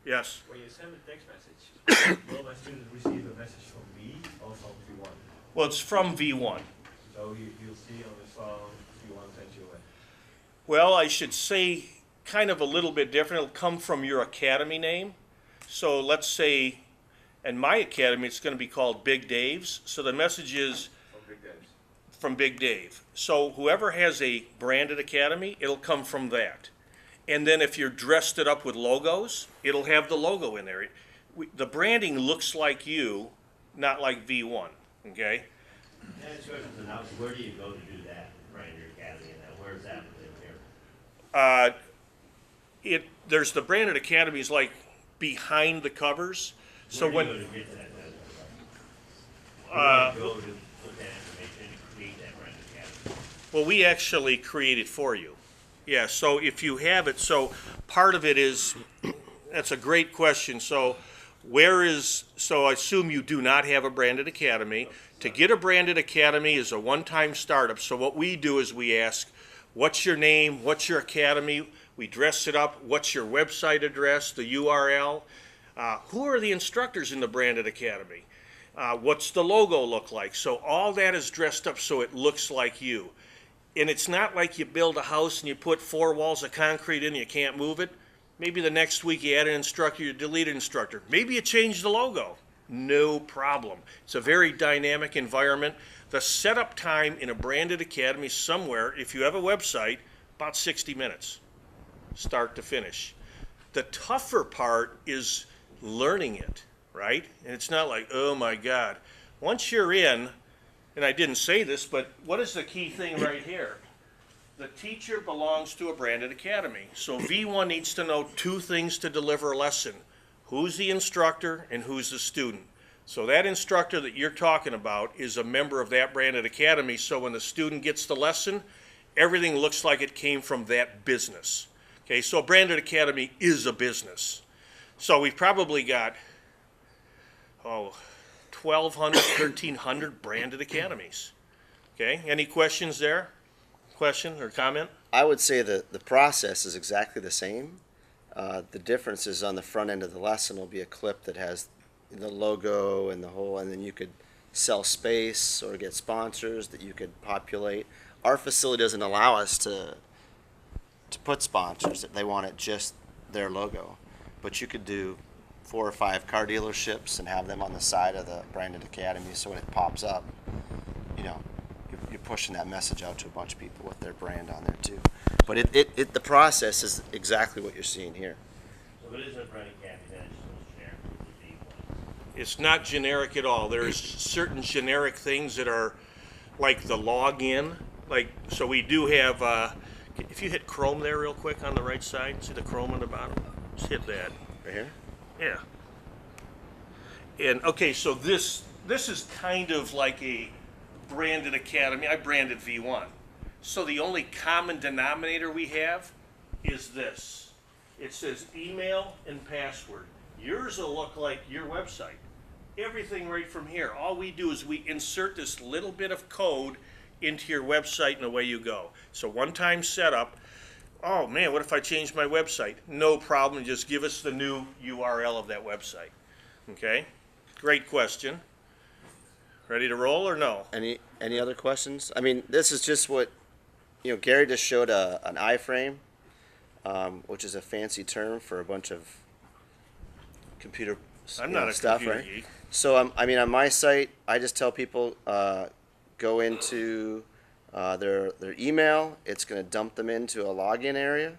Yes. When you send a text message, will my student receive a message from me or from V1? Well, it's from V1. So you'll see on the phone, V1 sends you a. Well, I should say kind of a little bit different. It'll come from your academy name. So let's say, in my academy, it's going to be called Big Dave's. So the message is From Big Dave's. from Big Dave. So whoever has a branded academy, it'll come from that. And then if you're dressed it up with logos, it'll have the logo in there. The branding looks like you, not like V1, okay? And sort of an house, where do you go to do that, brand your academy, and then where's that within here? There's the branded academies like behind the covers. So Where when do you go to get to that? Where do you go to put that information and create that brand academy? well, we actually create it for you. Yeah, so if you have it, so part of it is, that's a great question. So so I assume you do not have a branded academy. To get a branded academy is a one-time startup. So what we do is we ask, what's your name, what's your academy? We dress it up, what's your website address, the URL? Who are the instructors in the branded academy? What's the logo look like? So all that is dressed up so it looks like you. And it's not like you build a house and you put 4 walls of concrete in and you can't move it. Maybe the next week you add an instructor, you delete an instructor. Maybe you change the logo. No problem. It's a very dynamic environment. The setup time in a branded academy somewhere, if you have a website, about 60 minutes, start to finish. The tougher part is learning it, right? And it's not like, oh my God. Once you're in, and I didn't say this, but what is the key thing right here? The teacher belongs to a branded academy. So V1 needs to know 2 things to deliver a lesson. Who's the instructor and who's the student? So that instructor that you're talking about is a member of that branded academy. So when the student gets the lesson, everything looks like it came from that business. Okay, so a branded academy is a business. So we've probably got, 1,200, 1,300 branded academies. Okay, any questions there? Question or comment? I would say that the process is exactly the same. The difference is on the front end of the lesson will be a clip that has the logo and the whole, and then you could sell space or get sponsors that you could populate. Our facility doesn't allow us to put sponsors. They want it just their logo. but you could do 4 or 5 car dealerships and have them on the side of the branded academy, so when it pops up, you know, you're pushing that message out to a bunch of people with their brand on there too. But the process is exactly what you're seeing here. So it isn't running academy, then it's just generic with the V1. It's not generic at all. There's certain generic things that are like the login. Like, so we do have, if you hit Chrome there real quick on the right side, see the Chrome on the bottom? Just hit that. Right here? Yeah. And okay, so this is kind of like a branded academy. I branded V1. So the only common denominator we have is this. It says email and password. Yours will look like your website. Everything right from here. All we do is we insert this little bit of code into your website and away you go. So one-time setup. Oh man, what if I change my website? No problem, just give us the new URL of that website. Okay? Great question. Ready to roll or no? Any other questions? I mean, this is just what, you know, Gary just showed an iframe, which is a fancy term for a bunch of computer I'm not a stuff, computer right? geek. So, I mean, on my site, I just tell people, go into their email. It's going to dump them into a login area.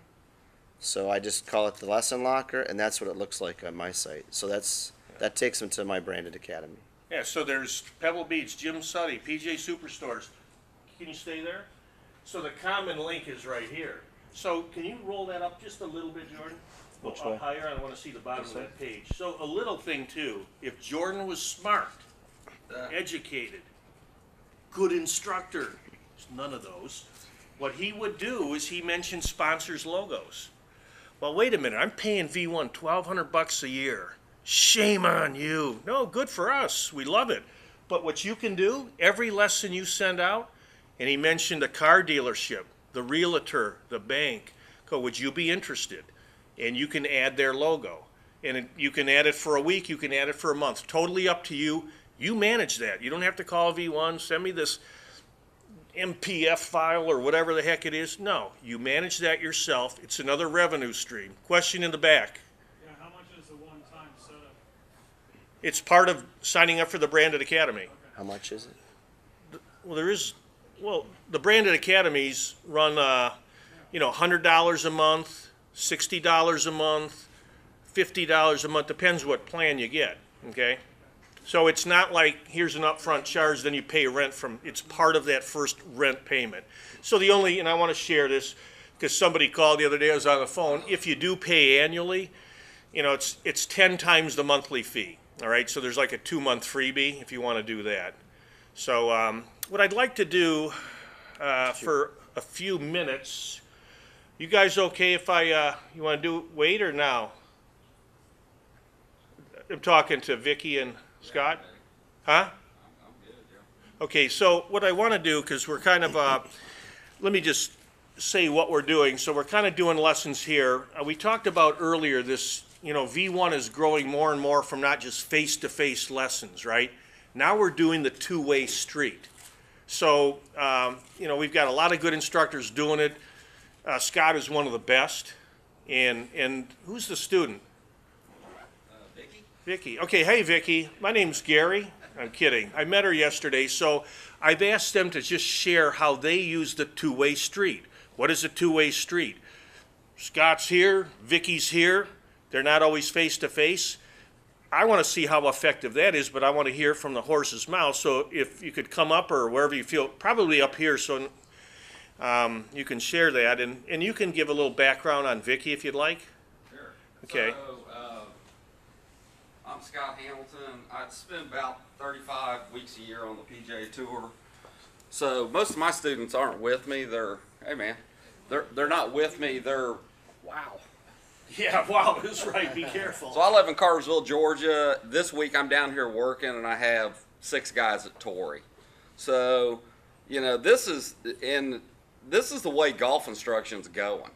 So I just call it the lesson locker, and that's what it looks like on my site. So that takes them to my branded academy. Yeah, so there's Pebble Beach, Jim Suddy, PGA Superstores. Can you stay there? So the common link is right here. So can you roll that up just a little bit, Jordan? Which Up way? higher, I want to see the bottom of that page. So a little thing too, if Jordan was smart, educated, good instructor, none of those, what he would do is he mentioned sponsors' logos. Well, wait a minute, I'm paying V1 $1,200 a year. Shame on you. No, good for us. We love it. But what you can do, every lesson you send out, and he mentioned a car dealership, the realtor, the bank, go, would you be interested? And you can add their logo. And you can add it for a week, you can add it for a month. Totally up to you. You manage that. You don't have to call V1, send me this MPF file or whatever the heck it is. No, you manage that yourself. It's another revenue stream. Question in the back. Yeah, how much is the one-time setup? It's part of signing up for the Branded Academy. How much is it? Well, the Branded Academies run, $100 a month, $60 a month, $50 a month, depends what plan you get, okay? So it's not like here's an upfront charge, then you pay rent from, it's part of that first rent payment. So and I want to share this because somebody called the other day, I was on the phone, if you do pay annually, it's 10 times the monthly fee, all right? So there's like a 2-month freebie if you want to do that. So what I'd like to do for a few minutes, you guys okay if you want to wait or now? I'm talking to Vicki and Scott? Huh? Okay, so what I want to do, because we're kind of, let me just say what we're doing. So we're kind of doing lessons here. We talked about earlier this, V1 is growing more and more from not just face-to-face lessons, right? Now we're doing the two-way street. So, we've got a lot of good instructors doing it. Scott is one of the best. And who's the student? Vicki. Okay, hey Vicki, my name's Gary. I'm kidding. I met her yesterday, so I've asked them to just share how they use the two-way street. What is a two-way street? Scott's here, Vicki's here. They're not always face-to-face. I want to see how effective that is, but I want to hear from the horse's mouth. So if you could come up or wherever you feel, probably up here, so you can share that. And you can give a little background on Vicki if you'd like. Sure. Okay. So, I'm Scott Hamilton. I spend about 35 weeks a year on the PGA Tour. So most of my students aren't with me. They're not with me. Wow. Yeah, wow, that's right. Be careful. So I live in Cartersville, Georgia. This week I'm down here working, and I have 6 guys at Torrey. So, this is the way golf instruction's going.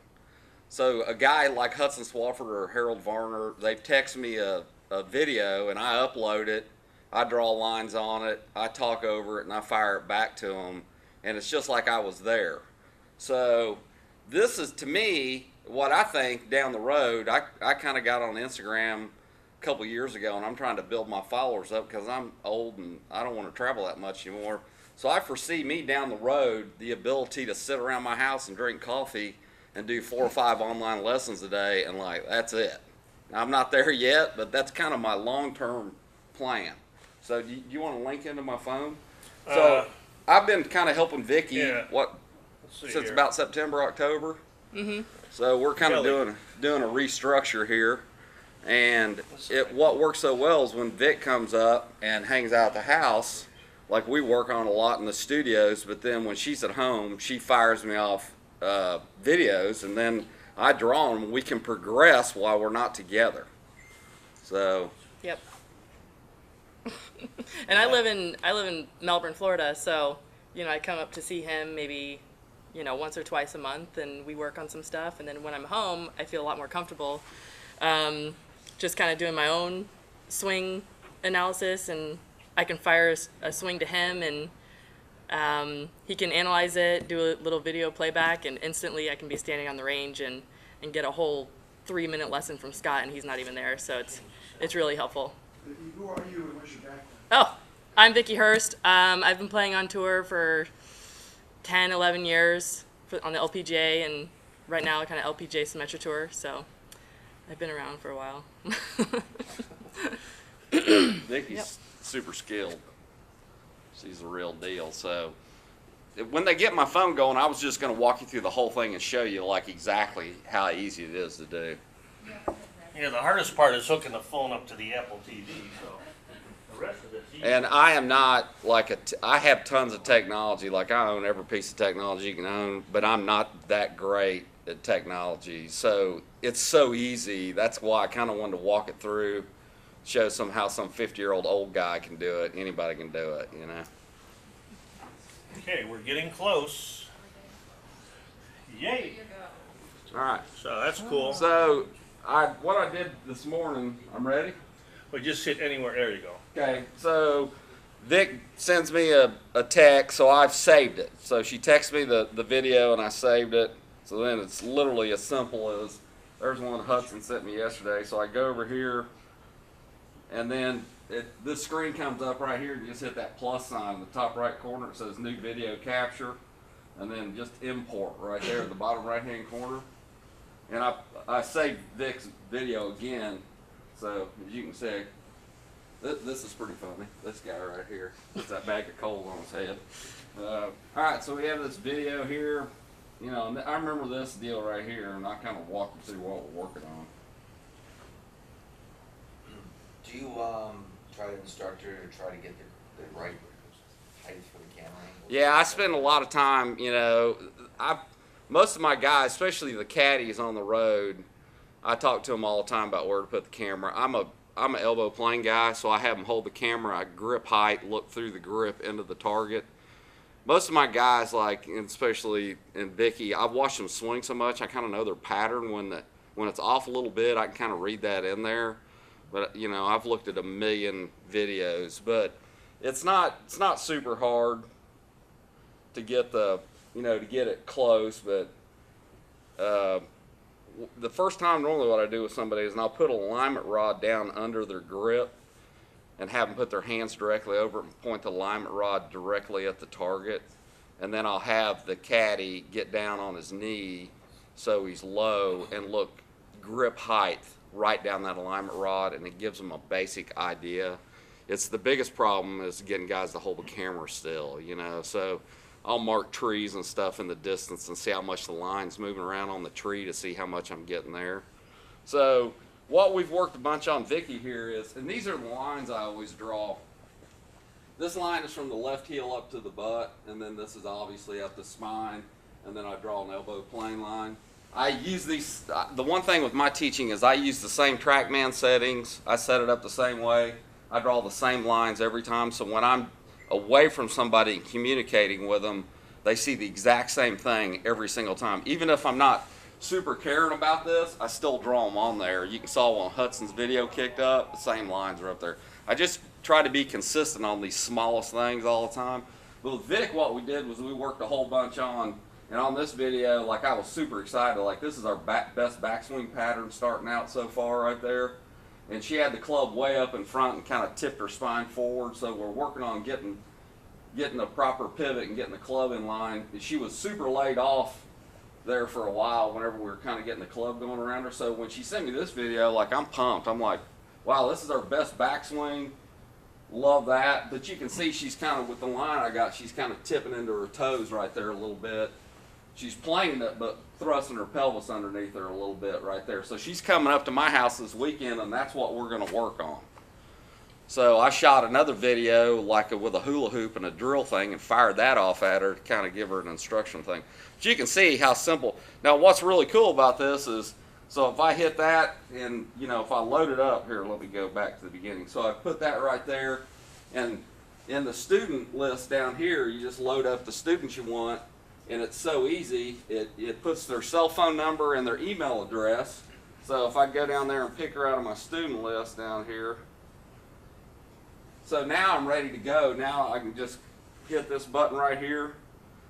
So a guy like Hudson Swafford or Harold Varner, they've texted me a video, and I upload it. I draw lines on it. I talk over it, and I fire it back to them, and it's just like I was there. So this is, to me, what I think down the road. I kind of got on Instagram a couple years ago, and I'm trying to build my followers up because I'm old and I don't want to travel that much anymore. So I foresee me down the road the ability to sit around my house and drink coffee and do 4 or 5 online lessons a day, and like, that's it. Now, I'm not there yet, but that's kind of my long-term plan. So do you want to link into my phone? So I've been kind of helping Vicki since here. about September, October. Mm-hmm. So we're kind of doing a restructure here. And what works so well is when Vic comes up and hangs out at the house, like we work on a lot in the studios, but then when she's at home, she fires me off videos, and then I draw them. We can progress while we're not together. So. Yep. And I live in Melbourne, Florida, so I come up to see him maybe once or twice a month, and we work on some stuff. And then when I'm home, I feel a lot more comfortable, just kind of doing my own swing analysis, and I can fire a swing to him, and he can analyze it, do a little video playback, and instantly I can be standing on the range and get a whole 3-minute lesson from Scott, and he's not even there. So it's really helpful. Who are you and what's your background? Oh, I'm Vicki Hurst. I've been playing on tour for 10, 11 years on the LPGA, and right now kind of LPGA Symetra Tour, so I've been around for a while. Vicki's super skilled. She's the real deal. So when they get my phone going, I was just going to walk you through the whole thing and show you like exactly how easy it is to do. Yeah, the hardest part is hooking the phone up to the Apple TV, so the rest of it's easy. And I am not like I have tons of technology. Like I own every piece of technology you can own, but I'm not that great at technology. So it's so easy. That's why I kind of wanted to walk it through, show how some 50-year-old old guy can do it. Anybody can do it, Okay, we're getting close. Yay! All right. So that's cool. So what I did this morning, I'm ready? Well, just hit anywhere. There you go. Okay, so Vic sends me a text, so I've saved it. So she texts me the video, and I saved it. So then it's literally as simple as, there's one Hudson sent me yesterday. So I go over here, and then this screen comes up right here. You just hit that plus sign in the top right corner. It says new video capture, and then just import right there at the bottom right-hand corner. And I saved Vic's video again, so as you can see, this is pretty funny. This guy right here, with that bag of coal on his head. All right, so we have this video here. And I remember this deal right here, and I kind of walk you through what we're working on. Do you try to instruct her to try to get the right height for the camera angle? Yeah, I spend a lot of time, most of my guys, especially the caddies on the road, I talk to them all the time about where to put the camera. I'm an elbow playing guy, so I have them hold the camera, I grip height, look through the grip into the target. Most of my guys, and especially in Vicki, I've watched them swing so much, I kind of know their pattern. When it's off a little bit, I can kind of read that in there. But I've looked at a million videos, but it's not super hard to get to get it close. But the first time, normally what I do with somebody is I'll put an alignment rod down under their grip and have them put their hands directly over it and point the alignment rod directly at the target. And then I'll have the caddy get down on his knee so he's low and look grip height right down that alignment rod, and it gives them a basic idea. It's the biggest problem is getting guys to hold the camera still, So I'll mark trees and stuff in the distance and see how much the line's moving around on the tree to see how much I'm getting there. So what we've worked a bunch on Vicki here is, and these are the lines I always draw. This line is from the left heel up to the butt, and then this is obviously up the spine, and then I draw an elbow plane line. I use these, the one thing with my teaching is I use the same TrackMan settings. I set it up the same way. I draw the same lines every time, so when I'm away from somebody and communicating with them, they see the exact same thing every single time. Even if I'm not super caring about this, I still draw them on there. You saw when Hudson's video kicked up, the same lines are up there. I just try to be consistent on these smallest things all the time. But with Vic, what we did was we worked a whole bunch on And on this video, like I was super excited, like this is our best backswing pattern starting out so far right there. And she had the club way up in front and kind of tipped her spine forward, so we're working on getting the proper pivot and getting the club in line. She was super laid off there for a while whenever we were kind of getting the club going around her. So when she sent me this video, like I'm pumped. I'm like, wow, this is our best backswing. Love that. But you can see she's kind of, with the line I got, she's kind of tipping into her toes right there a little bit. She's playing it, but thrusting her pelvis underneath her a little bit right there. So she's coming up to my house this weekend, and that's what we're going to work on. So I shot another video like with a hula hoop and a drill thing and fired that off at her to kind of give her an instruction thing. But you can see how simple. Now what's really cool about this is, so if I hit that and, you know, if I load it up, here, let me go back to the beginning. So I put that right there, and in the student list down here, you just load up the students you want, and it's so easy. It puts their cell phone number and their email address. So if I go down there and pick her out of my student list down here, so now I'm ready to go. Now I can just hit this button right here,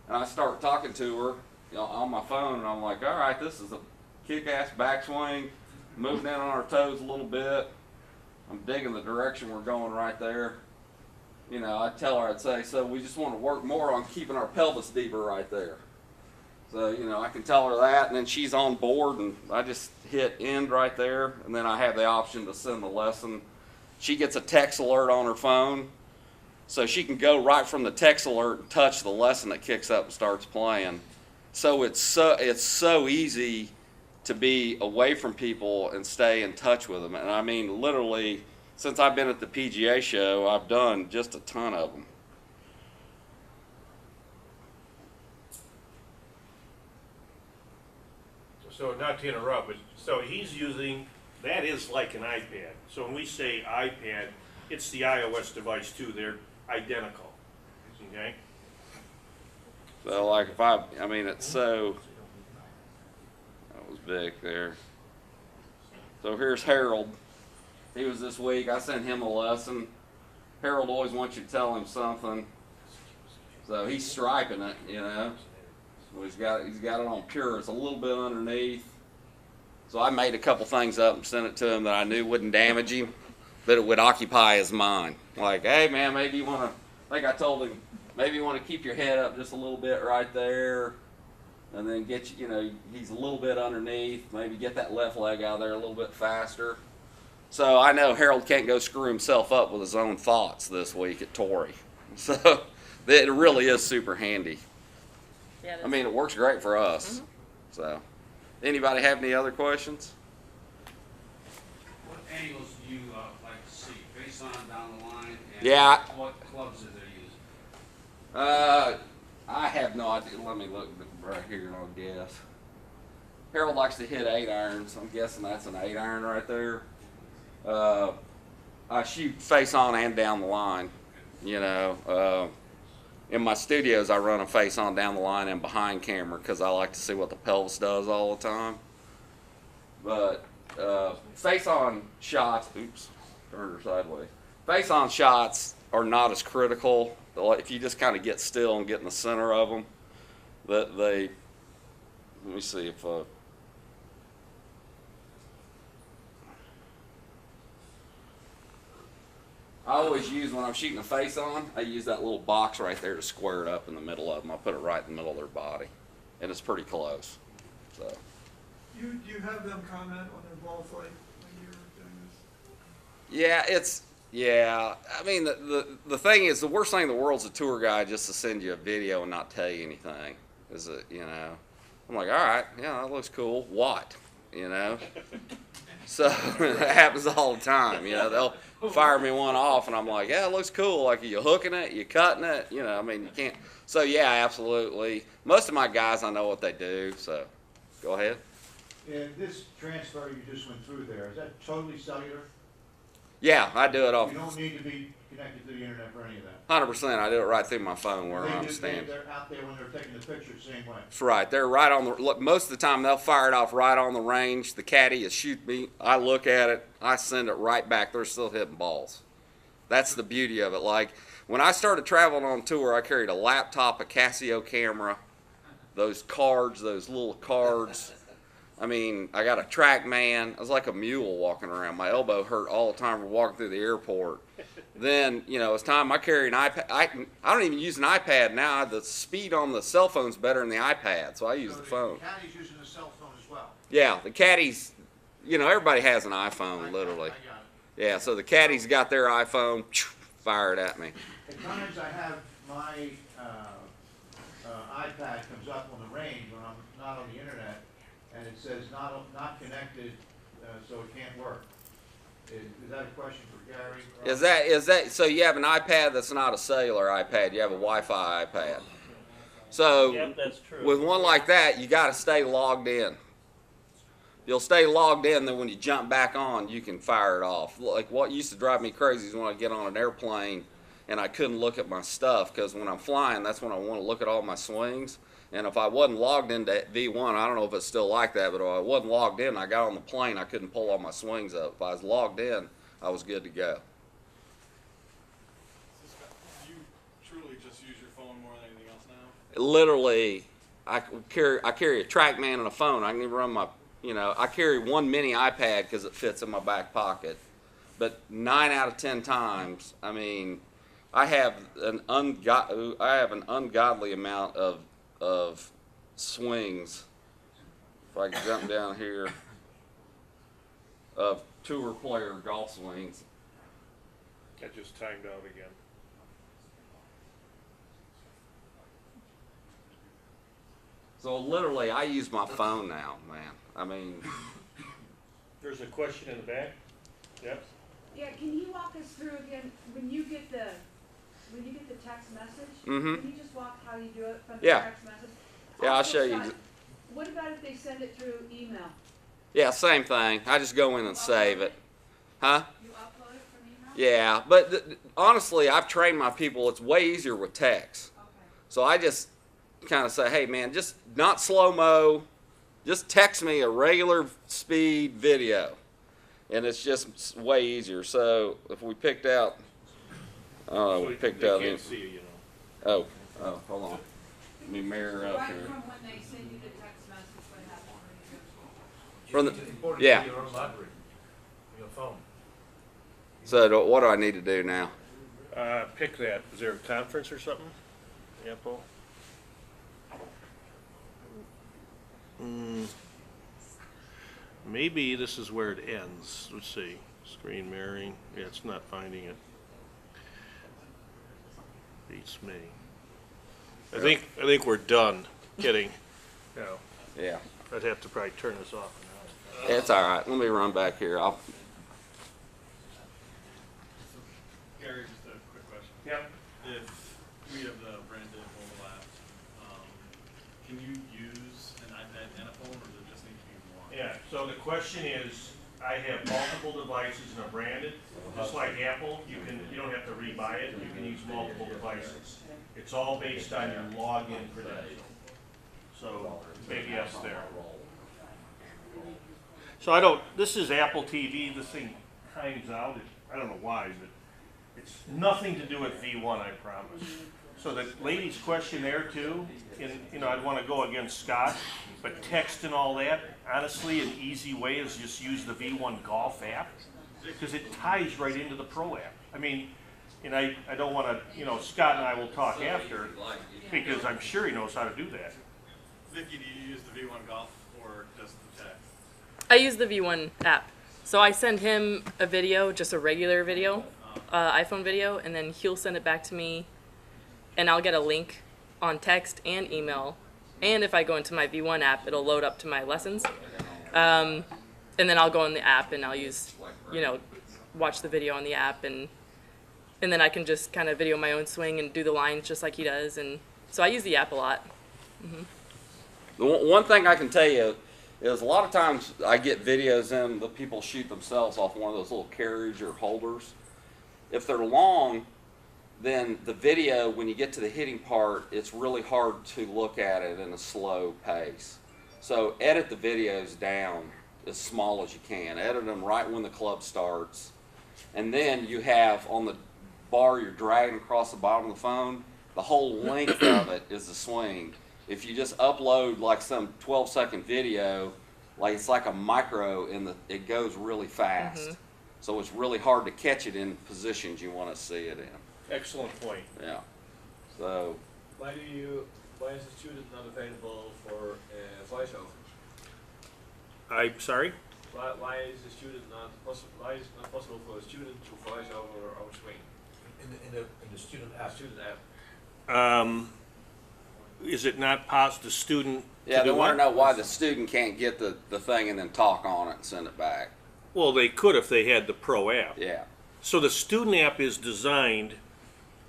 and I start talking to her, you know, on my phone, and I'm like, all right, this is a kick-ass backswing, moving in on our toes a little bit. I'm digging the direction we're going right there. You know, I'd tell her, I'd say, so we just want to work more on keeping our pelvis deeper right there. So, you know, I can tell her that, and then she's on board, and I just hit end right there, and then I have the option to send the lesson. She gets a text alert on her phone, so she can go right from the text alert and touch the lesson that kicks up and starts playing. So it's so easy to be away from people and stay in touch with them. And I mean, literally, since I've been at the PGA show, I've done just a ton of them. So not to interrupt, but so he's using, that is like an iPad. So when we say iPad, it's the iOS device too. They're identical. Okay? So like if I mean, it's so, that was big there. So here's Harold. He was this week. I sent him a lesson. Harold always wants you to tell him something. So he's striping it, you know. So he's got it on pure. It's a little bit underneath. So I made a couple things up and sent it to him that I knew wouldn't damage him, that it would occupy his mind. Like, hey man, maybe you want to, I think I told him, maybe you want to keep your head up just a little bit right there, and then get you know, he's a little bit underneath, maybe get that left leg out of there a little bit faster. So I know Harold can't go screw himself up with his own thoughts this week at Torrey. So it really is super handy. Yeah, I mean, it works great for us. Mm-hmm. So, anybody have any other questions? What angles do you like to see? Face on, down the line? And Yeah. What clubs are they using? I have no idea. Let me look right here and I'll guess. Harold likes to hit 8 irons. I'm guessing that's an 8 iron right there. I shoot face on and down the line. You know, in my studios I run a face on, down the line, and behind camera because I like to see what the pelvis does all the time. But face on shots, oops, turned her sideways. Face on shots are not as critical. If you just kind of get still and get in the center of them, let me see if I always use, when I'm shooting a face on, I use that little box right there to square it up in the middle of them. I put it right in the middle of their body, and it's pretty close. So. Do you have them comment on their ball flight when you're doing this? Yeah. I mean, the thing is, the worst thing in the world is a tour guide just to send you a video and not tell you anything. Is it, you know? I'm like, all right, yeah, that looks cool. What? You know? So that happens all the time. You know, they'll fire me one off, and I'm like, yeah, it looks cool. Like, are you hooking it? You cutting it? You know, I mean, you can't. So yeah, absolutely. Most of my guys, I know what they do. So, go ahead. And this transfer you just went through there, is that totally cellular? Yeah, I do it all. You don't need to be connected to the internet for any of that. 100%. I do it right through my phone where I'm standing. They're out there when they're taking the picture the same way. That's right. They're right on the. Look, most of the time they'll fire it off right on the range. The caddy will shoot me. I look at it. I send it right back. They're still hitting balls. That's the beauty of it. Like when I started traveling on tour, I carried a laptop, a Casio camera, those cards, those little cards. I mean, I got a TrackMan. I was like a mule walking around. My elbow hurt all the time from walking through the airport. Then, you know, it's time I carry an iPad. I don't even use an iPad now. The speed on the cell phone's better than the iPad, so I use the phone. The caddy's using a cell phone as well. Yeah, the caddies, you know, everybody has an iPhone, literally. I got it. Yeah, so the caddies got their iPhone, fire it at me. At times I have my iPad comes up on the range when I'm not on the internet, and it says not connected, so it can't work. Is that a question for Gary? Is that so? You have an iPad that's not a cellular iPad. You have a Wi-Fi iPad. So Yep, that's true. with one like that, you got to stay logged in. You'll stay logged in, then when you jump back on, you can fire it off. Like what used to drive me crazy is when I get on an airplane and I couldn't look at my stuff, because when I'm flying, that's when I want to look at all my swings. And if I wasn't logged into V1, I don't know if it's still like that, but if I wasn't logged in, I got on the plane, I couldn't pull all my swings up. If I was logged in, I was good to go. You truly just use your phone more than anything else now? Literally, I carry a TrackMan and a phone. I can even run my, you know, I carry one mini iPad because it fits in my back pocket. But 9 out of 10 times, I mean, I have an ungodly amount of swings. If I can jump down here, of tour player golf swings. That just timed out again. So literally, I use my phone now, man. I mean, There's a question in the back. Yep. Yeah, can you walk us through again, when you get the text message? Mhm. Can you just walk how you do it from the Yeah. text message? Yeah, I'll Also, show you. Scott, what about if they send it through email? yeah, same thing. I just go in and save it. Huh? You upload it from email? Yeah, but honestly, I've trained my people. It's way easier with text. Okay. So I just kind of say, hey, man, just not slow-mo. Just text me a regular speed video. And it's just way easier. So if we picked out, we picked out. They can't see you, you know. Oh, hold on. Let me mirror up Right here. from when they send you the text message, what happens? From the, It's important yeah. to your own library, your phone. So what do I need to do now? Pick that. Is there a conference or something? Apple? Maybe this is where it ends. Let's see. Screen mirroring. Yeah, it's not finding it. Beats me. I think we're done. Kidding. No. Yeah. I'd have to probably turn this off now. It's all right. Let me run back here. Gary, just a quick question. Yep. If we have the branded mobile app, can you use an iPad and a phone, or does it just need to be one? Yeah, so the question is, I have multiple devices and are branded, just like Apple, you don't have to rebuy it, you can use multiple devices. It's all based on your login credential. So, big yes there. So this is Apple TV, this thing times out, I don't know why, but it's nothing to do with V1, I promise. So the lady's question there too, I'd want to go against Scott, but text and all that, honestly, an easy way is just use the V1 Golf app, because it ties right into the Pro app. I mean, and I don't want to, Scott and I will talk after, because I'm sure he knows how to do that. Vicki, do you use the V1 Golf or just the text? I use the V1 app. So I send him a video, just a regular video, iPhone video, and then he'll send it back to me, and I'll get a link on text and email. And if I go into my V1 app, it'll load up to my lessons. And then I'll go in the app and I'll use, watch the video on the app, and then I can just kind of video my own swing and do the lines just like he does. And so I use the app a lot. Mm-hmm. The one thing I can tell you is a lot of times I get videos in that people shoot themselves off one of those little carriage or holders. If they're long, then the video, when you get to the hitting part, it's really hard to look at it in a slow pace. So edit the videos down as small as you can. Edit them right when the club starts. And then you have on the bar you're dragging across the bottom of the phone, the whole length of it is the swing. if you just upload like some 12-second video, like it's like a micro it goes really fast. So it's really hard to catch it in positions you want to see it in. Excellent point. Yeah. So. Why is the student not available for voiceover? I'm sorry? Why is the student not possible? Why is it not possible for a student to voice over our screen? In the student app. Is it not possible the student? Yeah, they want to know why the student can't get the thing and then talk on it and send it back. Well, they could if they had the Pro app. Yeah. So the student app is designed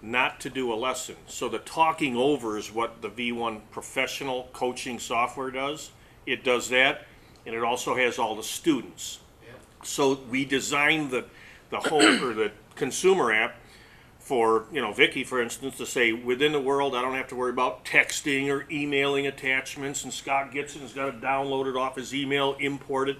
not to do a lesson. So the talking over is what the V1 professional coaching software does. It does that, and it also has all the students. Yeah. So we designed the home or the consumer app for, Vicki, for instance, to say within the world I don't have to worry about texting or emailing attachments, and Scott gets it and has got it downloaded off his email, imported.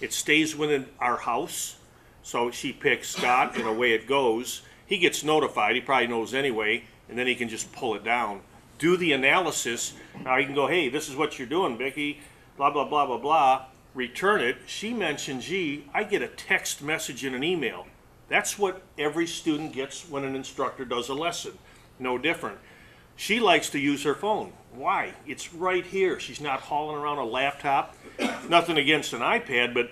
It stays within our house. So she picks Scott, and away it goes. He gets notified, he probably knows anyway, and then he can just pull it down. Do the analysis. Now he can go, hey, this is what you're doing, Vicki, blah, blah, blah, blah, blah. Return it. She mentioned, gee, I get a text message and an email. That's what every student gets when an instructor does a lesson. No different. She likes to use her phone. Why? It's right here. She's not hauling around a laptop. Nothing against an iPad, but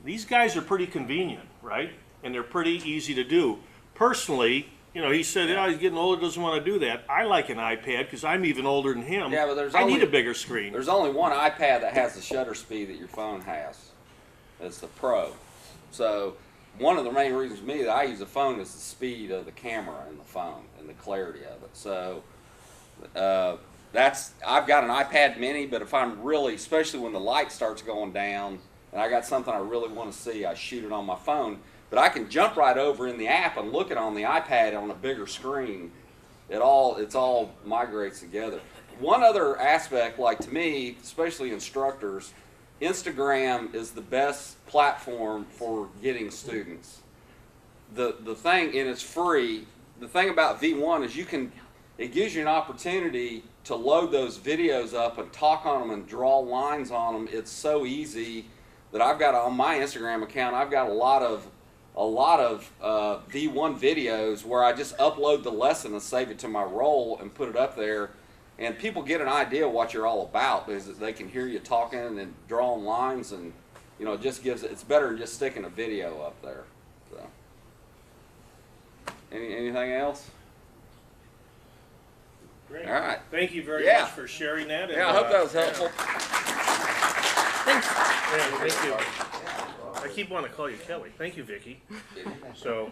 these guys are pretty convenient, right? And they're pretty easy to do. Personally, he said, he's getting older, doesn't want to do that. I like an iPad because I'm even older than him. Yeah, but I need a bigger screen. There's only one iPad that has the shutter speed that your phone has. It's the Pro. So one of the main reasons for me that I use a phone is the speed of the camera in the phone and the clarity of it. So I've got an iPad mini, but if I'm really, especially when the light starts going down and I got something I really want to see, I shoot it on my phone. But I can jump right over in the app and look at it on the iPad on a bigger screen. It's all migrates together. One other aspect, like to me, especially instructors, Instagram is the best platform for getting students. The thing, and it's free, the thing about V1 is it gives you an opportunity to load those videos up and talk on them and draw lines on them. It's so easy that I've got on my Instagram account, I've got a lot of V1 videos where I just upload the lesson and save it to my roll and put it up there, and people get an idea of what you're all about because they can hear you talking and drawing lines, and it just it's better than just sticking a video up there. So, anything else? Great. All right. Thank you very much for sharing that. Yeah, I hope that was helpful. Thanks. Yeah, thank you. I keep wanting to call you Kelly. Thank you, Vicki. So,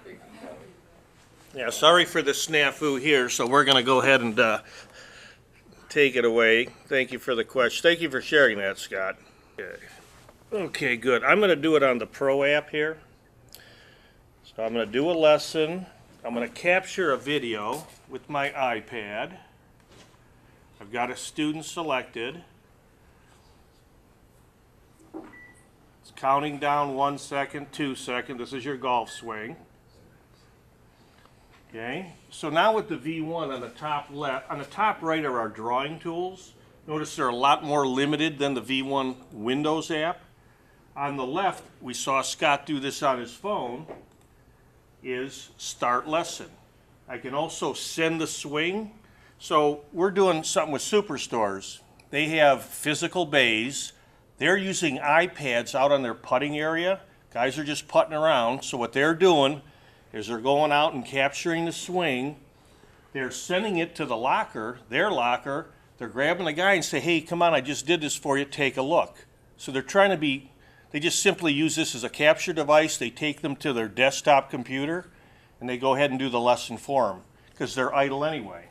yeah, sorry for the snafu here. So we're going to go ahead and take it away. Thank you for the question. Thank you for sharing that, Scott. Okay, good. I'm going to do it on the Pro app here. So I'm going to do a lesson. I'm going to capture a video with my iPad. I've got a student selected. Counting down 1 second, 2 seconds. This is your golf swing. Okay. So now with the V1 on the top left, on the top right are our drawing tools. Notice they're a lot more limited than the V1 Windows app. On the left, we saw Scott do this on his phone, is start lesson. I can also send the swing. So we're doing something with Superstores. They have physical bays. They're using iPads out on their putting area. Guys are just putting around. So what they're doing is they're going out and capturing the swing. They're sending it to the locker, their locker. They're grabbing the guy and say, hey, come on, I just did this for you. Take a look. So they're trying to they just simply use this as a capture device. They take them to their desktop computer, and they go ahead and do the lesson for them because they're idle anyway.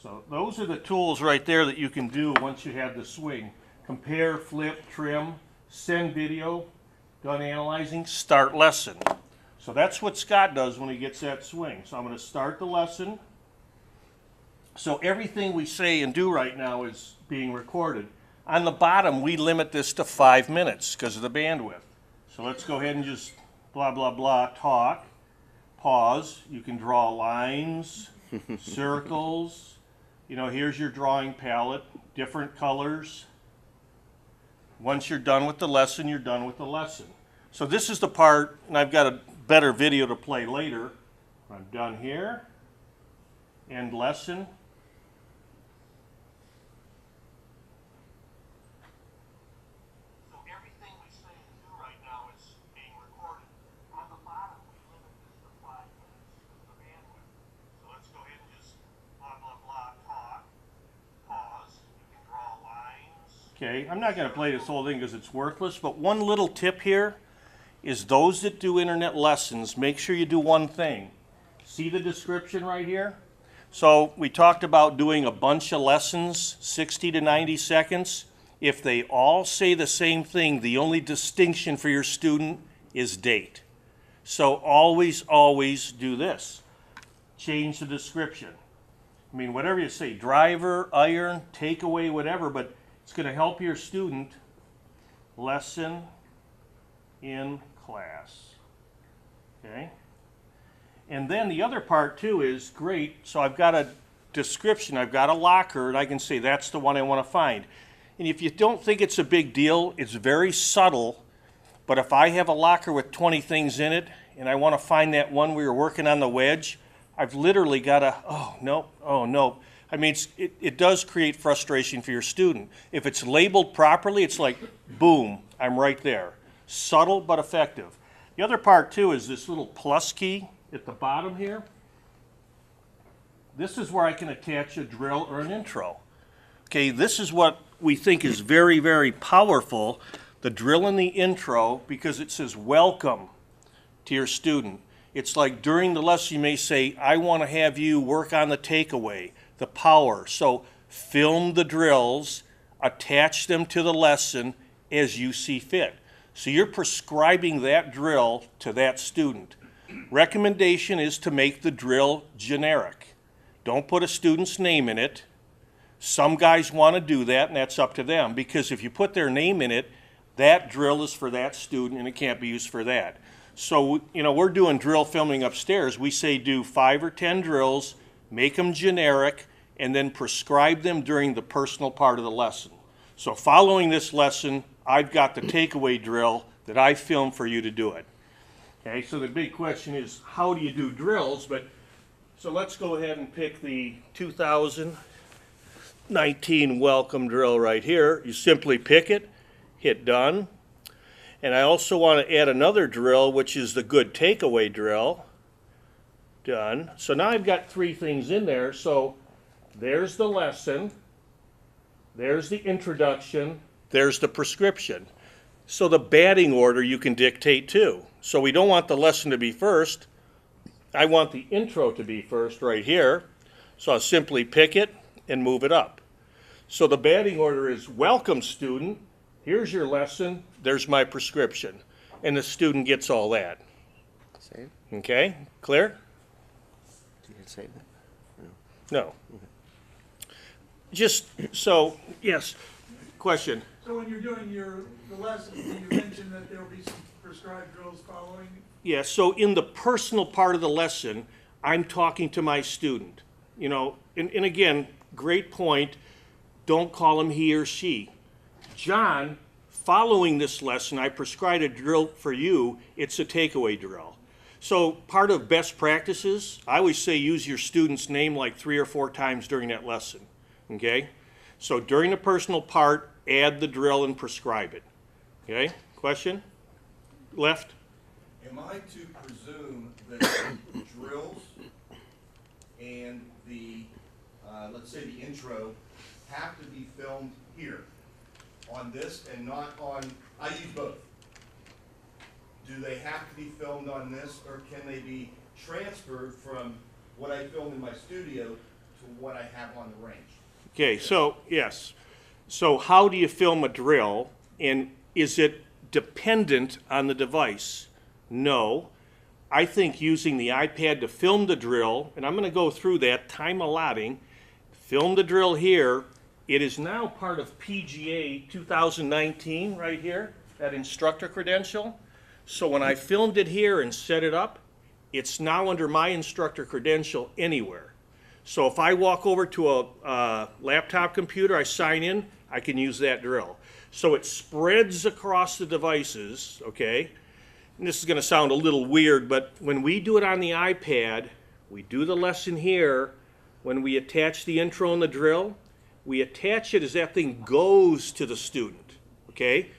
So those are the tools right there that you can do once you have the swing. Compare, flip, trim, send video, done analyzing, start lesson. So that's what Scott does when he gets that swing. So I'm going to start the lesson. So everything we say and do right now is being recorded. On the bottom, we limit this to 5 minutes because of the bandwidth. So let's go ahead and just blah, blah, blah, talk, pause. You can draw lines, circles, You know, here's your drawing palette, different colors. Once you're done with the lesson, you're done with the lesson. So this is the part, and I've got a better video to play later. I'm done here. End lesson. So everything we say and do right now is being recorded. On the bottom, we limit this to 5 minutes as the bandwidth. So let's go ahead and just blah, blah, blah, talk. Pause. You can draw lines. Okay, I'm not going to play this whole thing because it's worthless, but one little tip here is those that do internet lessons, make sure you do one thing. See the description right here? So we talked about doing a bunch of lessons, 60 to 90 seconds. If they all say the same thing, the only distinction for your student is date. So always, always do this. Change the description. I mean, whatever you say, driver, iron, takeaway, whatever, but it's going to help your student. Lesson in class. Okay? And then the other part too is great. So I've got a description, I've got a locker, and I can say that's the one I want to find. And if you don't think it's a big deal, it's very subtle. But if I have a locker with 20 things in it and I want to find that one we were working on the wedge, I've literally got to, oh no. I mean, it does create frustration for your student. If it's labeled properly, it's like, boom, I'm right there. Subtle but effective. The other part too is this little plus key at the bottom here. This is where I can attach a drill or an intro. Okay, this is what we think is very, very powerful, the drill and the intro, because it says welcome to your student. It's like during the lesson you may say, I want to have you work on the takeaway, the power. So film the drills, attach them to the lesson as you see fit. So you're prescribing that drill to that student. Recommendation is to make the drill generic. Don't put a student's name in it. Some guys want to do that, and that's up to them, because if you put their name in it, that drill is for that student and it can't be used for that. So, you know, we're doing drill filming upstairs. We say do 5 or 10 drills, make them generic, and then prescribe them during the personal part of the lesson. So following this lesson, I've got the takeaway drill that I filmed for you to do it. Okay, so the big question is, how do you do drills? So let's go ahead and pick the 2019 welcome drill right here. You simply pick it, hit done. And I also want to add another drill, which is the good takeaway drill. Done. So now I've got 3 things in there. So there's the lesson, there's the introduction, there's the prescription. So the batting order you can dictate too. So we don't want the lesson to be first. I want the intro to be first right here. So I'll simply pick it and move it up. So the batting order is welcome student, here's your lesson, there's my prescription. And the student gets all that. Save. Okay, clear? Do you hit save that? No. Okay. Just so, yes, question. So when you're doing the lesson, you mentioned that there will be some prescribed drills following? Yeah, so in the personal part of the lesson, I'm talking to my student. You know, and again, great point, don't call him he or she. John, following this lesson, I prescribed a drill for you, it's a takeaway drill. So part of best practices, I always say use your student's name like 3 or 4 times during that lesson, okay? So during the personal part, add the drill and prescribe it. Okay, question? Left? Am I to presume that the drills and the, let's say the intro, have to be filmed here on this and not on, I use both. Do they have to be filmed on this, or can they be transferred from what I film in my studio to what I have on the range? Okay, so yes. So how do you film a drill, and is it dependent on the device? No. I think using the iPad to film the drill, and I'm going to go through that, time allotting, film the drill here. It is now part of PGA 2019 right here, that instructor credential. So when I filmed it here and set it up, it's now under my instructor credential anywhere. So if I walk over to a laptop computer, I sign in, I can use that drill. So it spreads across the devices, okay? And this is going to sound a little weird, but when we do it on the iPad, we do the lesson here. When we attach the intro and the drill, we attach it as that thing goes to the student, okay?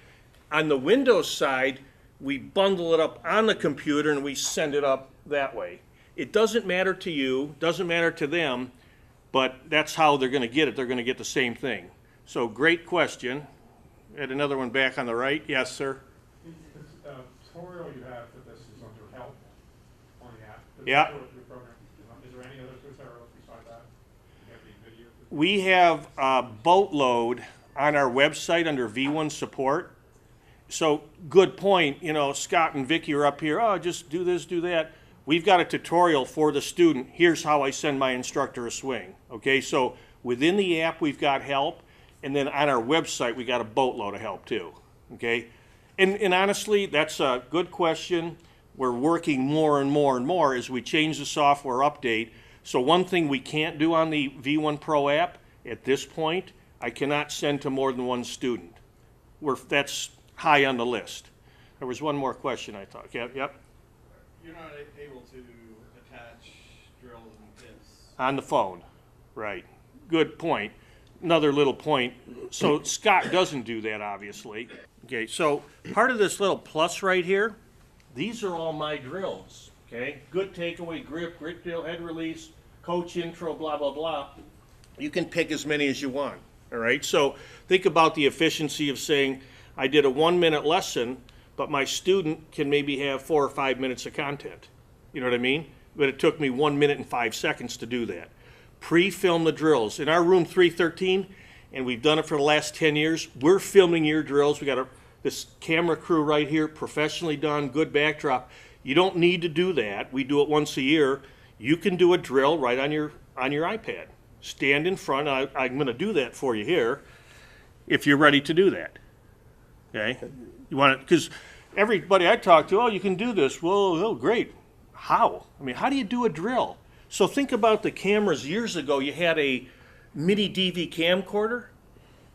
On the Windows side, we bundle it up on the computer and we send it up that way. It doesn't matter to you, doesn't matter to them, but that's how they're going to get it. They're going to get the same thing. So great question. Had another one back on the right. Yes, sir. The tutorial you have for this is under help on the app. Yeah. Is there any other tutorials besides that? Do you have any video? We have a boatload on our website under V1 support. So good point. You know, Scott and Vicki are up here. Oh, just do this, do that. We've got a tutorial for the student. Here's how I send my instructor a swing. Okay, so within the app we've got help, and then on our website we got a boatload of help too. Okay, and honestly, that's a good question. We're working more and more and more as we change the software update. So one thing we can't do on the V1 Pro app at this point, I cannot send to more than one student. That's high on the list. There was one more question I thought. Yep. You're not able to attach drills and tips On the phone, right. Good point. Another little point. So Scott doesn't do that, obviously. Okay, so part of this little plus right here, these are all my drills, okay? Good takeaway, grip, grit drill, head release, coach intro, blah, blah, blah. You can pick as many as you want, all right? So think about the efficiency of saying, I did a 1-minute lesson, but my student can maybe have 4 or 5 minutes of content. You know what I mean? But it took me 1 minute and 5 seconds to do that. Pre-film the drills. In our room 313, and we've done it for the last 10 years, we're filming your drills. We got this camera crew right here, professionally done, good backdrop. You don't need to do that. We do it once a year. You can do a drill right on your iPad. Stand in front. I'm going to do that for you here if you're ready to do that. Okay? You want it, because everybody I talk to, oh, you can do this. Well, oh, great. How? I mean, how do you do a drill? So think about the cameras. Years ago, you had a mini DV camcorder.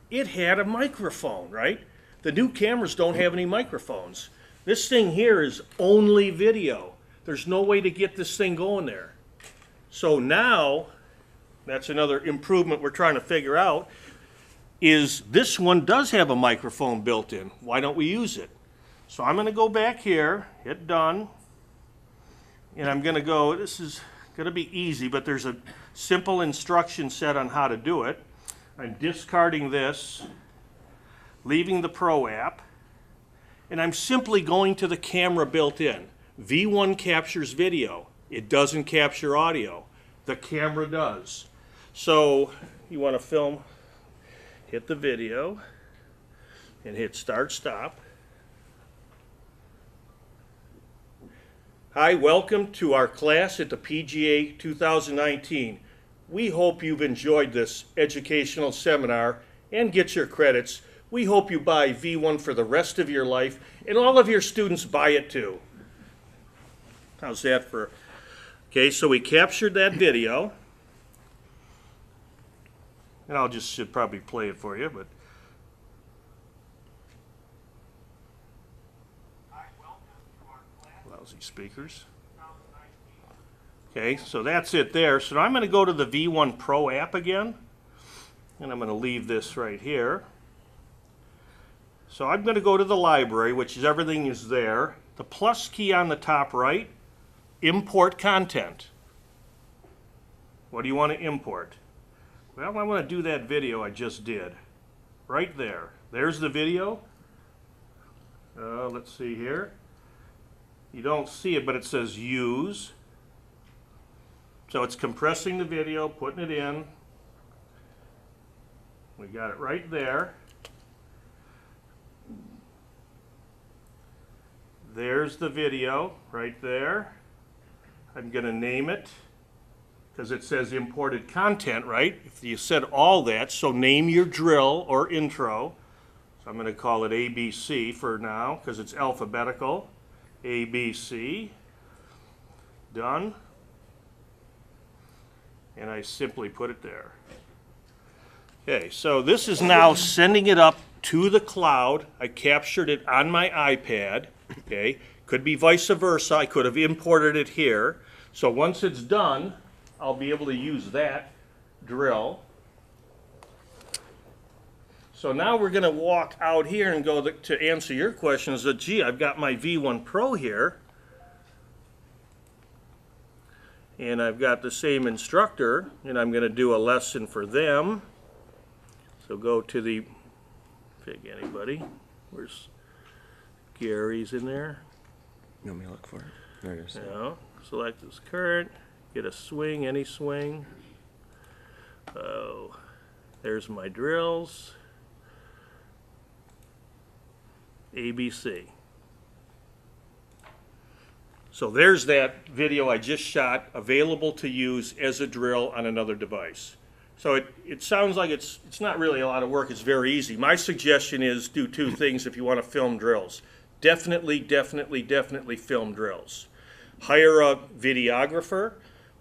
It had a microphone, right? The new cameras don't have any microphones. This thing here is only video. There's no way to get this thing going there. So now, that's another improvement we're trying to figure out, is this one does have a microphone built in. Why don't we use it? So I'm going to go back here, hit done, and I'm going to go, this is going to be easy, but there's a simple instruction set on how to do it. I'm discarding this, leaving the Pro app, and I'm simply going to the camera built in. V1 captures video. It doesn't capture audio. The camera does. So you want to film, hit the video, and hit start stop. Hi, welcome to our class at the PGA 2019. We hope you've enjoyed this educational seminar and get your credits. We hope you buy V1 for the rest of your life, and all of your students buy it too. How's that for? Okay, so we captured that video. And I'll just should probably play it for you, but. Lousy speakers. Okay, so that's it there. So I'm going to go to the V1 Pro app again, and I'm going to leave this right here. So I'm going to go to the library, which is everything is there. The plus key on the top right, import content. What do you want to import? Well, I want to do that video I just did. Right there. There's the video. Let's see here. You don't see it, but it says use. So it's compressing the video, putting it in. We got it right there. There's the video right there. I'm going to name it because it says imported content, right? If you said all that, so name your drill or intro. So I'm going to call it ABC for now because it's alphabetical. ABC. Done. and I simply put it there. Okay, so this is now sending it up to the cloud. I captured it on my iPad, okay? Could be vice versa. I could have imported it here. So once it's done, I'll be able to use that drill. So now we're going to walk out here and go to answer your questions. Gee, I've got my V1 Pro here, and I've got the same instructor, and I'm going to do a lesson for them. So go to the, pick anybody. Where's Gary's in there? You want me to look for it? There it is. No. Select this current, get a swing, any swing. Oh, there's my drills. ABC. So there's that video I just shot, available to use as a drill on another device. So it sounds like it's not really a lot of work. It's very easy. My suggestion is do two things if you want to film drills. Definitely film drills. Hire a videographer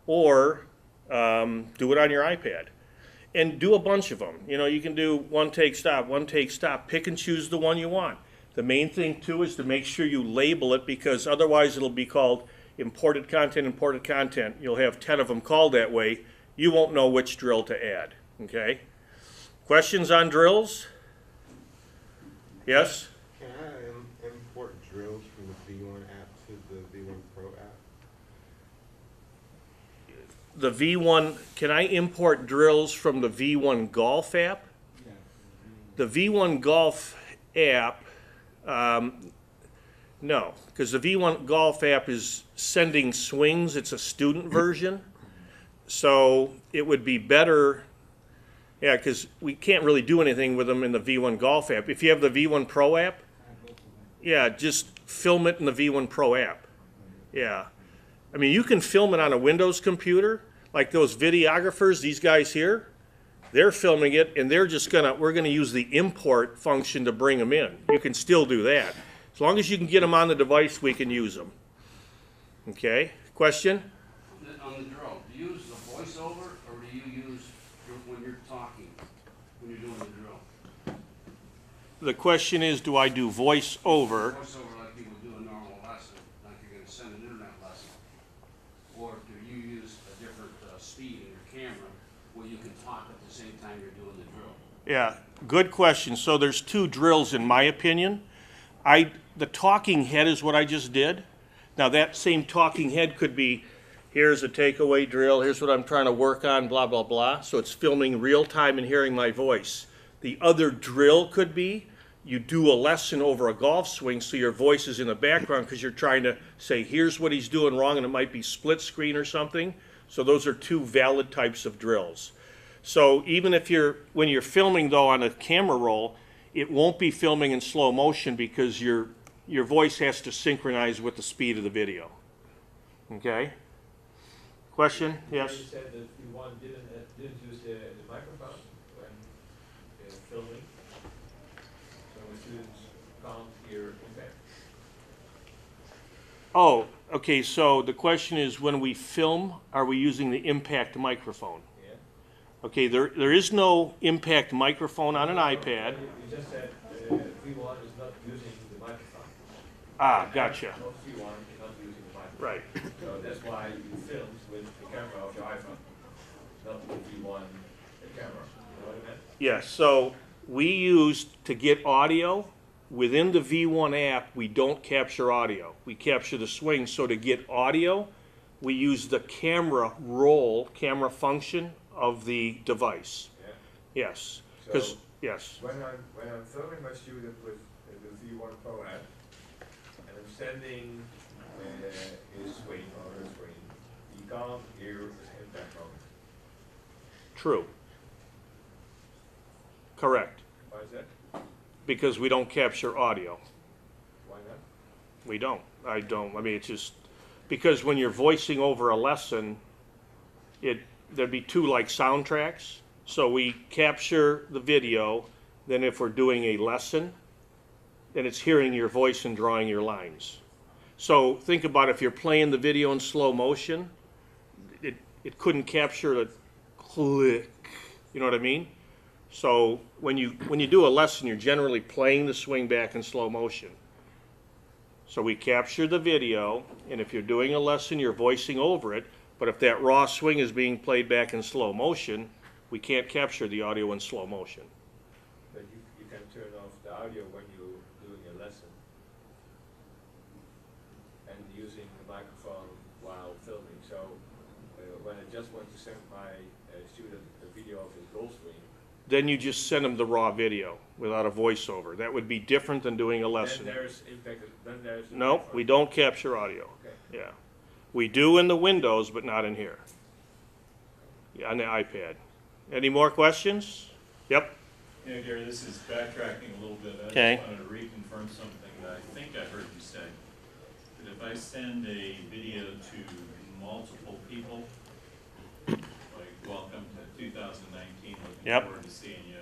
or do it on your iPad. And do a bunch of them. You know, you can do one take, stop. Pick and choose the one you want. The main thing, too, is to make sure you label it, because otherwise it'll be called imported content. You'll have 10 of them called that way. You won't know which drill to add, okay? Questions on drills? Yes? Can I import drills from the V1 app to the V1 Pro app? The V1, can I import drills from the V1 Golf app? Yeah. The V1 Golf app, no, because the V1 Golf app is sending swings. It's a student version. So it would be better, yeah, because we can't really do anything with them in the V1 Golf app. If you have the V1 Pro app, yeah, just film it in the V1 Pro app. Yeah. I mean, you can film it on a Windows computer, like those videographers, these guys here. They're filming it, and they're just we're gonna use the import function to bring them in. You can still do that. As long as you can get them on the device, we can use them. Okay, question? On the drill, do you use the voiceover, or do you use when you're talking, when you're doing the drill? The question is, do I do voice over? Voiceover like you would do a normal lesson, like you're gonna send an internet lesson. Or do you use a different speed in your camera where you can talk at the same time you're doing the drill? Yeah, good question. So there's two drills in my opinion. The talking head is what I just did. Now that same talking head could be, here's a takeaway drill, here's what I'm trying to work on, blah, blah, blah. So it's filming real time and hearing my voice. The other drill could be, you do a lesson over a golf swing so your voice is in the background because you're trying to say, here's what he's doing wrong, and it might be split screen or something. So those are two valid types of drills. So even if when you're filming though on a camera roll, it won't be filming in slow motion because your voice has to synchronize with the speed of the video. Okay? Question? Yes? You said that you didn't use the microphone when filming, so the students can't hear impact. Oh, okay, so the question is, when we film, are we using the impact microphone? Yeah. Okay, there is no impact microphone on an iPad. You just said V1 is not using the microphone. Ah, gotcha. Most V1 is not using the microphone. Right. So that's why you filmed with the camera of your iPhone, not with V1 camera. You know what I meant? Yes, so we use, to get audio, within the V1 app, we don't capture audio. We capture the swing. So to get audio, we use the camera function of the device. Yeah. Yes. Because So yes. When I'm filming my student with the V1 Pro app, and I'm sending his swing or her swing, you can't hear his impact on it. True. Correct. Why is that? Because we don't capture audio. Why not? We don't. I don't. I mean, it's just because when you're voicing over a lesson, there'd be two like soundtracks. So we capture the video. Then if we're doing a lesson, then it's hearing your voice and drawing your lines. So think about if you're playing the video in slow motion, it couldn't capture click. You know what I mean? So when you do a lesson, you're generally playing the swing back in slow motion. So we capture the video, and if you're doing a lesson, you're voicing over it. But if that raw swing is being played back in slow motion, we can't capture the audio in slow motion. But you can turn off the audio when you're doing a lesson and using the microphone while filming. So when I just want to send my student a video of his golf swing, Then you just send them the raw video without a voiceover. That would be different than doing a lesson. then there's No, we don't capture audio. Okay. Yeah. We do in the windows, but not in here. Yeah, on the iPad. Any more questions? Yep. Yeah, Gary, this is backtracking a little bit. I Okay. just wanted to reconfirm something that I think I heard you say. That if I send a video to multiple people, like welcome to 2019, looking Yep. forward to seeing you,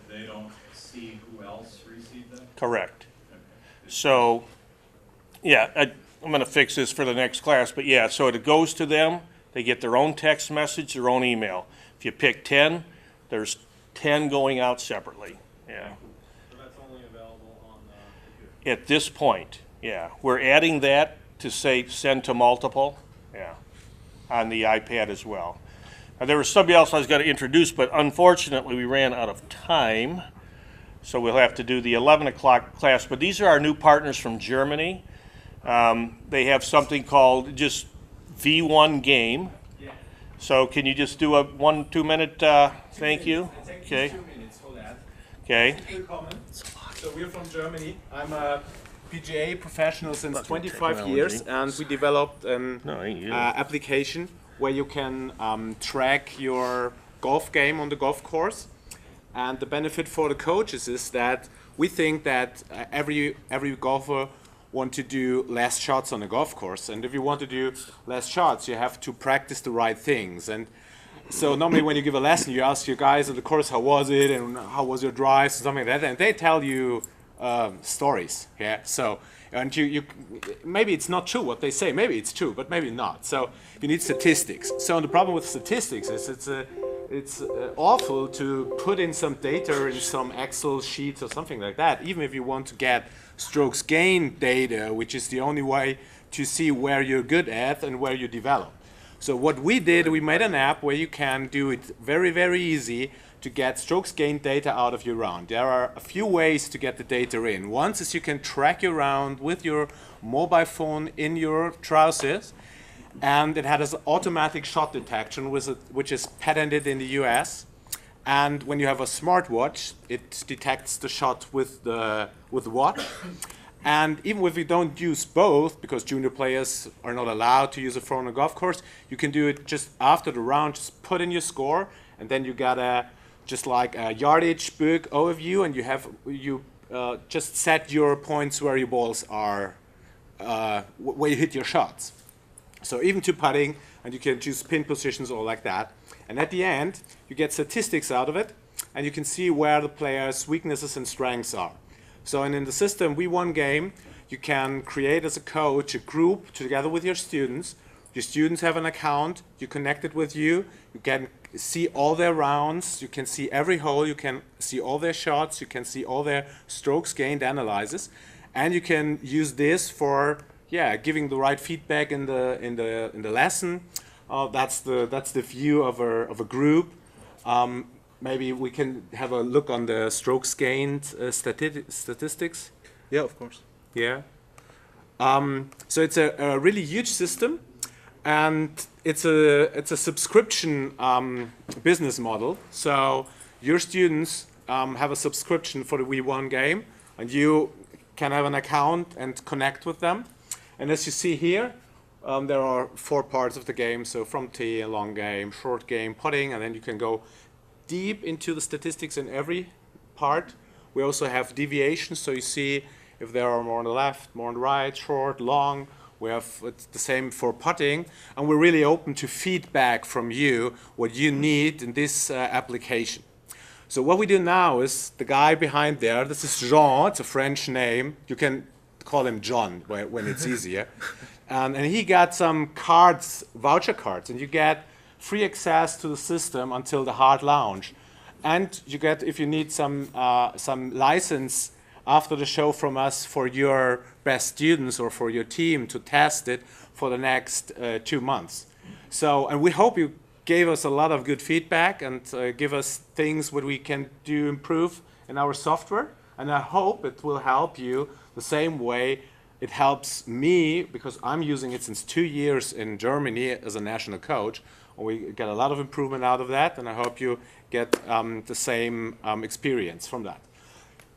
they don't see who else received that? Correct. So, yeah, I'm going to fix this for the next class, but yeah, so it goes to them. They get their own text message, their own email. If you pick 10, there's 10 going out separately. Yeah. So that's only available on the computer? At this point, yeah. We're adding that to say send to multiple, yeah, on the iPad as well. Now, there was somebody else I was going to introduce, but unfortunately we ran out of time, so we'll have to do the 11 o'clock class. But these are our new partners from Germany. They have something called just V1 Game. So can you just do a 1-2 minute thank you? Okay. 2 minutes for that. Okay. Willkommen. So we're from Germany. I'm a PGA professional since Fucking 25 technology. years, and we developed an No, ain't you. application where you can track your golf game on the golf course. And the benefit for the coaches is that we think that every golfer want to do less shots on a golf course, and if you want to do less shots, you have to practice the right things. And so normally when you give a lesson, you ask your guys at the course, how was it, and how was your drives, and something like that, and they tell you stories. Yeah. So and you maybe it's not true what they say, maybe it's true, but maybe not. So you need statistics. So the problem with statistics is it's awful to put in some data in some Excel sheets or something like that, even if you want to get strokes gain data, which is the only way to see where you're good at and where you develop. So what we did, we made an app where you can do it very, very easy to get strokes gain data out of your round. There are a few ways to get the data in. One is you can track your round with your mobile phone in your trousers, and it has automatic shot detection, which is patented in the US. And when you have a smartwatch, it detects the shot with the watch. And even if you don't use both, because junior players are not allowed to use a phone on a golf course, you can do it just after the round, just put in your score, and then you got just like a yardage book overview, and you just set your points where your balls are, where you hit your shots. So even to putting, and you can choose pin positions or like that. And at the end, you get statistics out of it, and you can see where the player's weaknesses and strengths are. So in the system V1 Game, you can create as a coach a group together with your students. Your students have an account, you connect it with you can see all their rounds, you can see every hole, you can see all their shots, you can see all their strokes gained analysis, and you can use this for giving the right feedback in the lesson. That's the view of a group. Maybe we can have a look on the strokes gained statistics. Yeah, of course. Yeah. So it's a really huge system, and it's a subscription business model. So your students have a subscription for the V1 Game, and you can have an account and connect with them. And as you see here, there are 4 parts of the game. So from tee, long game, short game, putting, and then you can go deep into the statistics in every part. We also have deviations, so you see if there are more on the left, more on the right, short, long. We have it's the same for putting, and we're really open to feedback from you, what you need in this application. So what we do now is the guy behind there, this is Jean, it's a French name. You can call him John when it's easier. And he got some cards, voucher cards, and you get free access to the system until the hard launch. And you get, if you need some license after the show from us for your best students or for your team to test it for the next 2 months. So, and we hope you gave us a lot of good feedback and give us things what we can do improve in our software. And I hope it will help you the same way it helps me, because I'm using it since 2 years in Germany as a national coach. We get a lot of improvement out of that, and I hope you get the same experience from that.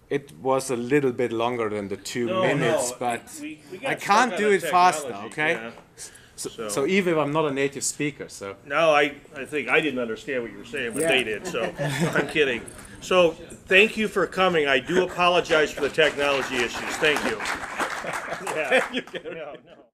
It was a little bit longer than the 2 minutes, but we I got can't stuck do on it the faster, technology, okay? yeah. So even if I'm not a native speaker, so. No, I think I didn't understand what you were saying, but Yeah. they did, so I'm kidding. So thank you for coming. I do apologize for the technology issues. Thank you. Yeah. Thank you, Gary. No, no.